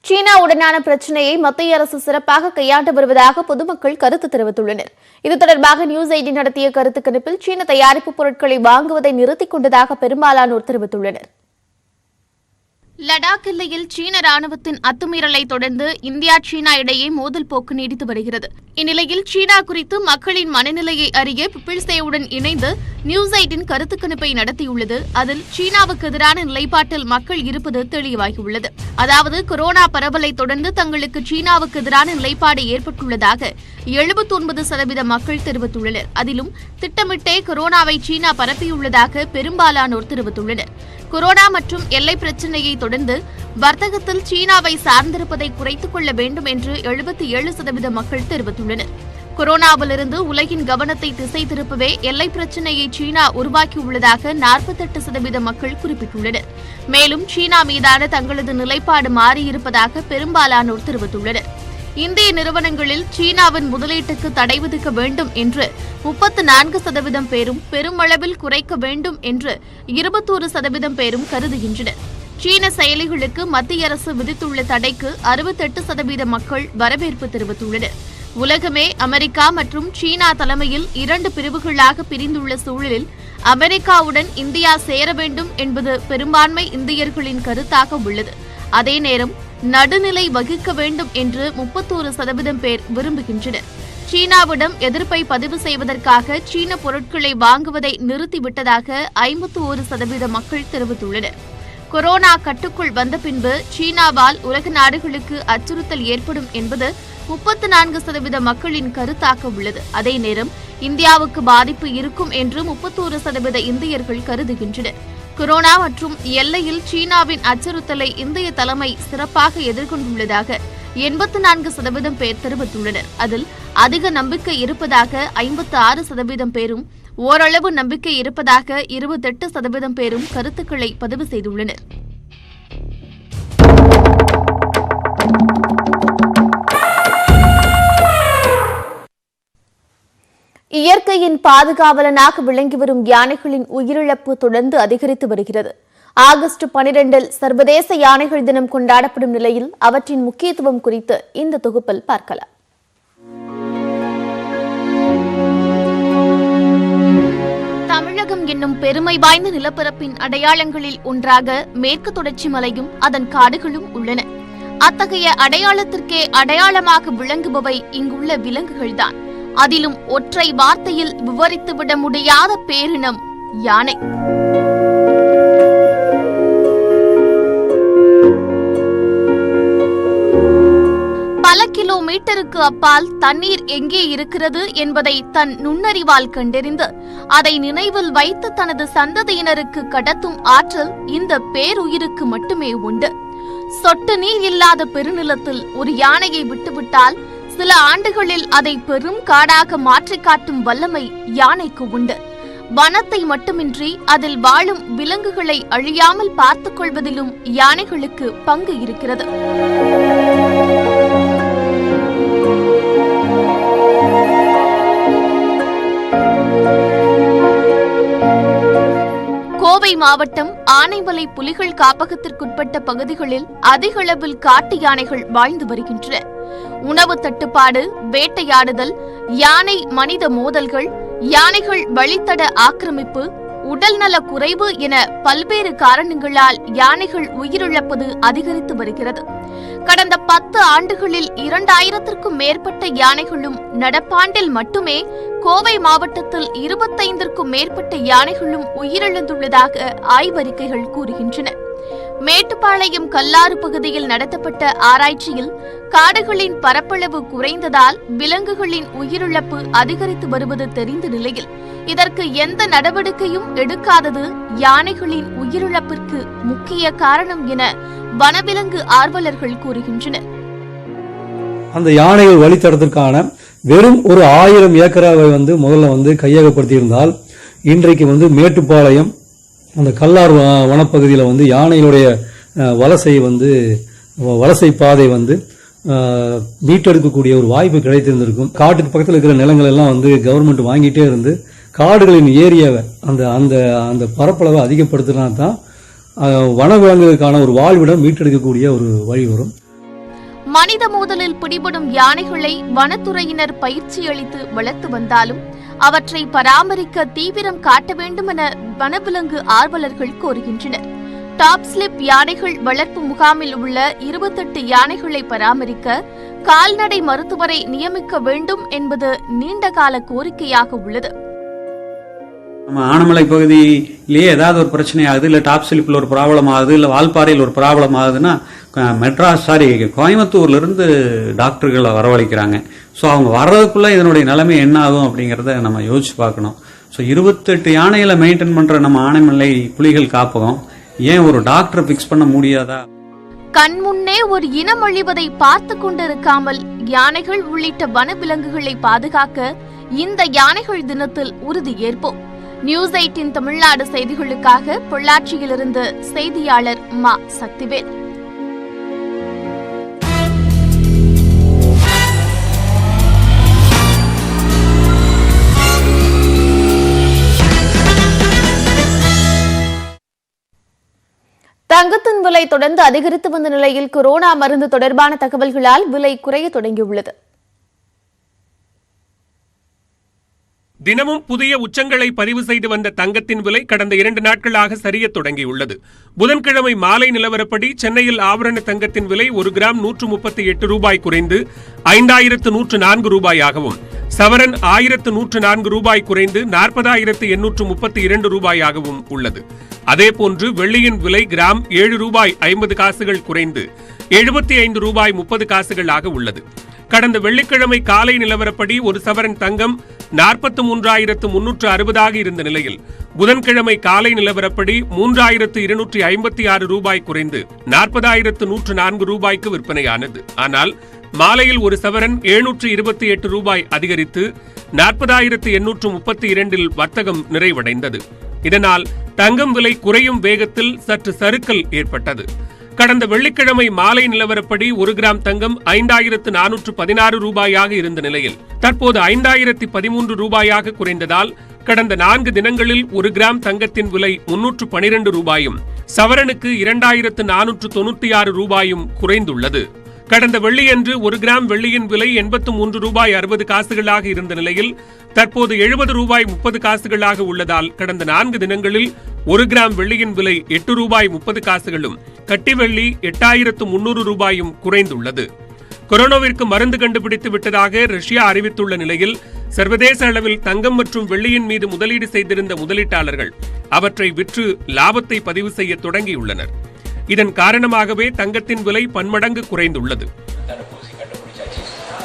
சீனாவுடனான பிரச்சனையை மத்திய அரசு சிறப்பாக கையாண்டு வருவதாக பொதுமக்கள் கருத்து தெரிவித்துள்ளனர். இது தொடர்பாக நியூஸ் 18 நடத்திய கருத்து கணிப்பில் சீன தயாரிப்பு பொருட்களை வாங்குவதை நிறுத்திக் கொண்டதாக பெரும்பாலானோர் தெரிவித்துள்ளனர். லடாக் எல்லையில் சீன ராணுவத்தின் அத்துமீறலை தொடர்ந்து இந்தியா சீனா இடையே மோதல் போக்கு நீடித்து வருகிறது. இந்நிலையில் சீனா குறித்து மக்களின் மனநிலையை அறிய பிபிள்சேவுடன் இணைந்து நியூஸ் 18 கருத்து கணிப்பை நடத்தியுள்ளது. அதில் சீனாவுக்கு எதிரான நிலைப்பாட்டில் மக்கள் இருப்பது தெளிவாகியுள்ளது. அதாவது கொரோனா பரவலை தொடர்ந்து தங்களுக்கு சீனாவுக்கு எதிரான நிலைப்பாடு ஏற்பட்டுள்ளதாக 79% மக்கள் தெரிவித்துள்ளனர். அதிலும் திட்டமிட்டே கொரோனாவை சீனா பரப்பியுள்ளதாக பெரும்பாலானோர் தெரிவித்துள்ளனர். கொரோனா மற்றும் எல்லை பிரச்சினையை தொடர்ந்து வர்த்தகத்தில் சீனாவை சார்ந்திருப்பதை குறைத்துக் கொள்ள வேண்டும் என்று 77% மக்கள் தெரிவித்துள்ளனர். கொரோனாவிலிருந்து உலகின் கவனத்தை திசை திருப்பவே எல்லை பிரச்சினையை சீனா உருவாக்கியுள்ளதாக 48% மக்கள் குறிப்பிட்டுள்ளனர். மேலும் சீனா மீதான தங்களது நிலைப்பாடு மாறியிருப்பதாக பெரும்பாலானோர் தெரிவித்துள்ளனர். இந்திய நிறுவனங்களில் சீனாவின் முதலீட்டுக்கு தடை விதிக்க வேண்டும் என்று 34% பேரும், பெருமளவில் குறைக்க வேண்டும் என்று 21% பேரும் கருதுகின்றனர். சீன செயலிகளுக்கு மத்திய அரசு விதித்துள்ள தடைக்கு 68% மக்கள் வரவேற்பு தெரிவித்துள்ளனர். உலகமே அமெரிக்கா மற்றும் சீனா தலைமையில் 2 பிரிவுகளாக பிரிந்துள்ள சூழலில் அமெரிக்காவுடன் இந்தியா சேர வேண்டும் என்பது பெரும்பான்மை இந்தியர்களின் கருத்தாக உள்ளது. அதே நேரம் நடுநிலை வகிக்க வேண்டும் என்று 31% பேர் விரும்புகின்றனர். சீனாவிடம் எதிர்ப்பை பதிவு செய்வதற்காக சீன பொருட்களை வாங்குவதை நிறுத்திவிட்டதாக 51% மக்கள் தெரிவித்துள்ளனர். கொரோனா கட்டுக்குள் வந்த பின்பு சீனாவால் உலக நாடுகளுக்கு அச்சுறுத்தல் ஏற்படும் என்பது 34% மக்களின் கருத்தாக உள்ளது. அதே நேரம் இந்தியாவுக்கு பாதிப்பு இருக்கும் என்று 31% இந்தியர்கள் கருதுகின்றனர். கொரோனா மற்றும் எல்லையில் சீனாவின் அச்சுறுத்தலை இந்திய தலைமை சிறப்பாக எதிர்கொண்டுள்ளதாக 84% பேர் தெரிவித்துள்ளனர். அதில் அதிக நம்பிக்கை இருப்பதாக 56% பேரும், ஓரளவு நம்பிக்கை இருப்பதாக 28% பேரும் கருத்துக்களை பதிவு செய்துள்ளனர். இயற்கையின் பாதுகாவலனாக விளங்கி வரும் யானைகளின் உயிரிழப்பு தொடர்ந்து அதிகரித்து வருகிறது. ஆகஸ்ட் 12 சர்வதேச யானைகள் தினம் கொண்டாடப்படும் நிலையில் அவற்றின் முக்கியத்துவம் குறித்து இந்த தொகுப்பில் பார்க்கலாம். தமிழகம் என்னும் பெருமை வாய்ந்த நிலப்பரப்பின் அடையாளங்களில் ஒன்றாக மேற்கு தொடர்ச்சி மலையும் அதன் காடுகளும் உள்ளன. அத்தகைய அடையாளத்திற்கே அடையாளமாக விளங்குபவை இங்குள்ள விலங்குகள்தான். அதிலும் ஒற்றை வார்த்தையில் விவரித்துவிட முடியாத பேரினம் யானை. பல கிலோமீட்டருக்கு அப்பால் தண்ணீர் எங்கே இருக்கிறது என்பதை தன் நுண்ணறிவால் கண்டறிந்து அதை நினைவில் வைத்து தனது சந்ததியினருக்கு கடத்தும் ஆற்றல் இந்த பேருயிருக்கு மட்டுமே உண்டு. சொட்டு நீர் இல்லாத பெருநிலத்தில் ஒரு யானையை விட்டுவிட்டால் சில ஆண்டுகளில் அதை பெரும் காடாக மாற்றி காட்டும் வல்லமை யானைக்கு உண்டு. வனத்தை மட்டுமின்றி அதில் வாழும் விலங்குகளை அழியாமல் பார்த்துக் கொள்வதிலும் யானைகளுக்கு பங்கு இருக்கிறது. கோவை மாவட்டம் ஆனைமலை புலிகள் காப்பகத்திற்குட்பட்ட பகுதிகளில் அதிக அளவில் காட்டு யானைகள் வாழ்ந்து வருகின்றன. உணவு தட்டுப்பாடு, வேட்டையாடுதல், யானை மனித மோதல்கள், யானைகள் வழித்தட ஆக்கிரமிப்பு, உடல்நல குறைவு என பல்வேறு காரணங்களால் யானைகள் உயிரிழப்பது அதிகரித்து வருகிறது. கடந்த 10 ஆண்டுகளில் 2000க்கும் மேற்பட்ட யானைகளும், நடப்பாண்டில் மட்டுமே கோவை மாவட்டத்தில் 25க்கும் மேற்பட்ட யானைகளும் உயிரிழந்துள்ளதாக ஆய்வறிக்கைகள் கூறுகின்றன. மேட்டுப்பாளையம் கல்லாறு பகுதியில் நடத்தப்பட்ட ஆராய்ச்சியில் காடுகளின் பரப்பளவு குறைந்ததால் விலங்குகளின் உயிரிழப்பு அதிகரித்து வருவது தெரிந்த நிலையில் இதற்கு எந்த நடவடிக்கையும் எடுக்காதது யானைகளின் உயிரிழப்பிற்கு முக்கிய காரணம் என வனவிலங்கு ஆர்வலர்கள் கூறுகின்றனர். அந்த யானைகள் வழித்தடத்திற்கான வெறும் ஒரு 1000 ஏக்கராவை முதல்ல கையகப்படுத்தியிருந்தால் இன்றைக்கு மேட்டுப்பாளையம் அந்த கல்லார் வனப்பகுதியில் யானைகளுடைய வலசை பாதை மீட்டெடுக்கக்கூடிய ஒரு வாய்ப்பு கிடைத்திருந்திருக்கும். காட்டுக்கு பக்கத்தில் இருக்கிற நிலங்கள் எல்லாம் கவர்மெண்ட் வாங்கிட்டே இருந்து காடுகளின் ஏரியாவை அந்த பரப்பளவை அதிகப்படுத்தினா தான் வனவிலங்குகளுக்கான ஒரு வாழ்விடம் மீட்டெடுக்கக்கூடிய ஒரு வழி வரும். மனித மோதலில் பிடிபடும் யானைகளை வனத்துறையினர் பயிற்சி அளித்து வளர்த்து வந்தாலும் அவற்றை பராமரிக்க தீவிரம் காட்ட வேண்டும் என வனவிலங்கு ஆர்வலர்கள் கோருகின்றனர். டாப் ஸ்லிப் யானைகள் வளர்ப்பு முகாமில் உள்ள 28 யானைகளை பராமரிக்க கால்நடை மருத்துவரை நியமிக்க வேண்டும் என்பது நீண்டகால கோரிக்கையாக உள்ளது. நம்ம ஆனமலை பகுதியிலேயே ஏதாவது ஒரு பிரச்சனை ஆகுது, இல்லை டாப் ஸ்லிப்பில் ஒரு ப்ராப்ளம் ஆகுது, இல்லை வால்பாறையில் ஒரு ப்ராப்ளம் ஆகுதுன்னா கோயம்புத்தூர்லேருந்து டாக்டர்களை வரவழைக்கிறாங்க. ஸோ அவங்க வர்றதுக்குள்ளே இதனுடைய நிலைமை என்ன ஆகும் அப்படிங்கிறத நம்ம யோசிச்சு பார்க்கணும். ஸோ 28 யானைகளை மெயின்டைன் பண்ணுற நம்ம ஆனைமலை புலிகள் காப்பகம் ஏன் ஒரு டாக்டரை ஃபிக்ஸ் பண்ண முடியாதா? கண்முன்னே ஒரு இனம் அழிவதை பார்த்து கொண்டிருக்காமல் யானைகள் உள்ளிட்ட வனவிலங்குகளை பாதுகாக்க இந்த யானைகள் தினத்தில் உறுதியேற்போம். நியூஸ் 18 தமிழ்நாடு செய்திகளுக்காக பொள்ளாச்சியிலிருந்து செய்தியாளர் மா சக்திவேல். தங்கத்தின் விலை தொடர்ந்து அதிகரித்து வந்த நிலையில் கொரோனா மருந்து தொடர்பான தகவல்களால் விலை குறைய தொடங்கியுள்ளது. தினமும் புதிய உச்சங்களை பதிவு செய்து வந்த தங்கத்தின் விலை கடந்த 2 நாட்களாக சரிய தொடங்கியுள்ளது. புதன்கிழமை மாலை நிலவரப்படி சென்னையில் ஆபரண தங்கத்தின் விலை 1 கிராம் 138 ரூபாய் குறைந்து 5104 ரூபாயாகவும், சவரன் 1104 ரூபாய் குறைந்து 40,832 ரூபாயாகவும் உள்ளது. அதேபோன்று வெள்ளியின் விலை கிராம் 7 ரூபாய் 50 காசுகள் குறைந்து 75 ரூபாய் 30 காசுகளாக உள்ளது. கடந்த வெள்ளிக்கிழமை காலை நிலவரப்படி ஒரு சவரன் தங்கம் 43,360 இருந்த நிலையில் புதன்கிழமை காலை நிலவரப்படி 3,256 ரூபாய் குறைந்து 40,104 ரூபாய்க்கு விற்பனையானது. ஆனால் மாலையில் ஒரு சவரன் 728 ரூபாய் அதிகரித்து 40,832 வர்த்தகம் நிறைவடைந்தது. இதனால் தங்கம் விலை குறையும் வேகத்தில் சற்று சறுக்கல் ஏற்பட்டது. கடந்த வெள்ளிக்கிழமை மாலை நிலவரப்படி 1 கிராம் தங்கம் 5,416 ரூபாயாக இருந்த நிலையில் தற்போது 5,013 ரூபாயாக குறைந்ததால் கடந்த 4 தினங்களில் 1 கிராம் தங்கத்தின் விலை 312 ரூபாயும் சவரனுக்கு 2,496 ரூபாயும் குறைந்துள்ளது. கடந்த வெள்ளியன்று 1 கிராம் வெள்ளியின் விலை 83 ரூபாய் 60 காசுகளாக இருந்த நிலையில் தற்போது 70 ரூபாய் 30 காசுகளாக உள்ளதால் கடந்த 4 தினங்களில் 1 கிராம் வெள்ளியின் விலை 8 ரூபாய் 30 காசுகளும் கட்டி வெள்ளி 8,300 ரூபாயும் குறைந்துள்ளது. கொரோனாவிற்கு மருந்து கண்டுபிடித்து விட்டதாக ரஷ்யா அறிவித்துள்ள நிலையில் சர்வதேச அளவில் தங்கம் மற்றும் வெள்ளியின் மீது முதலீடு செய்திருந்த முதலீட்டாளர்கள் அவற்றை விற்று லாபத்தை பதிவு செய்ய தொடங்கியுள்ளனர். இதன் காரணமாகவே தங்கத்தின் விலை பன்மடங்கு குறைந்துள்ளது.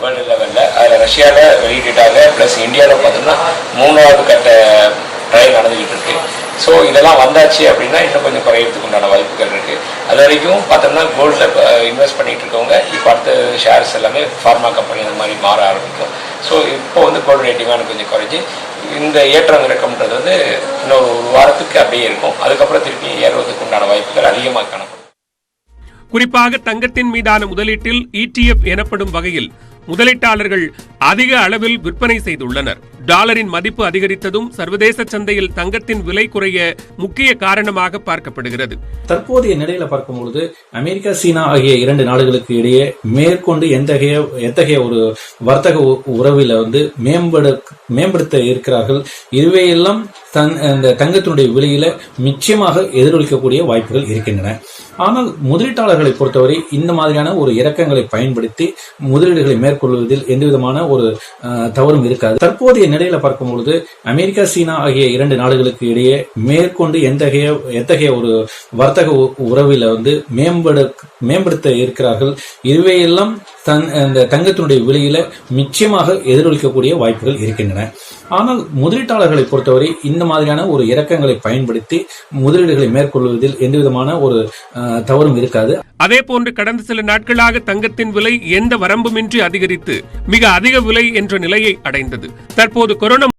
வேர்ல்டு லெவலில் அதில் ரஷ்யாவில் வெளியிட்டாங்க, ப்ளஸ் இந்தியாவில் பார்த்தோம்னா 3வது கட்ட ட்ரையல் நடந்துகிட்டு இருக்கு. ஸோ இதெல்லாம் வந்தாச்சு அப்படின்னா இன்னும் கொஞ்சம் குறையிறதுக்கு உண்டான வாய்ப்புகள் இருக்குது. அது வரைக்கும் பார்த்தோம்னா கோல்டில் இன்வெஸ்ட் பண்ணிட்டு இருக்கவங்க இப்போ அடுத்த ஷேர்ஸ் எல்லாமே ஃபார்மா கம்பெனி அந்த மாதிரி மாற ஆரம்பிக்கும். ஸோ இப்போ கோல்டு ரேட் டிமாண்ட் கொஞ்சம் குறைஞ்சி இந்த ஏற்றம் இறக்கம்ன்றது இன்னொரு 1 வாரத்துக்கு அப்படியே இருக்கும். அதுக்கப்புறம் திருப்பி ஏறுவதற்கு உண்டான வாய்ப்புகள் அதிகமாக காணப்படும். குறிப்பாக தங்கத்தின் மீதான முதலீட்டில் ETF எனப்படும் வகையில் முதலீட்டாளர்கள் அதிக அளவில் விற்பனை செய்துள்ளனர். டாலரின் மதிப்பு அதிகரித்ததும் சர்வதேச சந்தையில் தங்கத்தின் விலை குறைய முக்கிய காரணமாக பார்க்கப்படுகிறது. தற்போதைய நிலையில பார்க்கும்பொழுது அமெரிக்கா, சீனா ஆகிய 2 நாடுகளுக்கு இடையே மேற்கொண்டு எத்தகைய ஒரு வர்த்தக உறவில் மேம்படுத்த இருக்கிறார்கள். இதுவையெல்லாம் இந்த தங்கத்தினுடைய விலையில நிச்சயமாக எதிரொலிக்கக்கூடிய வாய்ப்புகள் இருக்கின்றன. ஆனால் முதலீட்டாளர்களை பொறுத்தவரை இந்த மாதிரியான ஒரு இறக்கங்களை பயன்படுத்தி முதலீடுகளை மேற்கொள்வதில் எந்தவிதமான ஒரு தவறும் இருக்காது. தற்போதைய நிலையில பார்க்கும் பொழுது அமெரிக்கா சீனா ஆகிய 2 நாடுகளுக்கு இடையே மேற்கொண்டு எத்தகைய ஒரு வர்த்தக உறவில வந்து மேம்படுத்த இருக்கிறார்கள். இவையெல்லாம் அந்த தங்கத்தினுடைய விலையில நிச்சயமாக எதிரொலிக்கக்கூடிய வாய்ப்புகள் இருக்கின்றன. ஆனால் முதலீட்டாளர்களை பொறுத்தவரை இந்த மாதிரியான ஒரு இறக்கங்களை பயன்படுத்தி முதலீடுகளை மேற்கொள்வதில் எந்தவிதமான ஒரு தவறும் இருக்காது. அதேபோன்று கடந்த சில நாட்களாக தங்கத்தின் விலை எந்த வரம்புமின்றி அதிகரித்து மிக அதிக விலை என்ற நிலையை அடைந்தது. தற்போது கொரோனா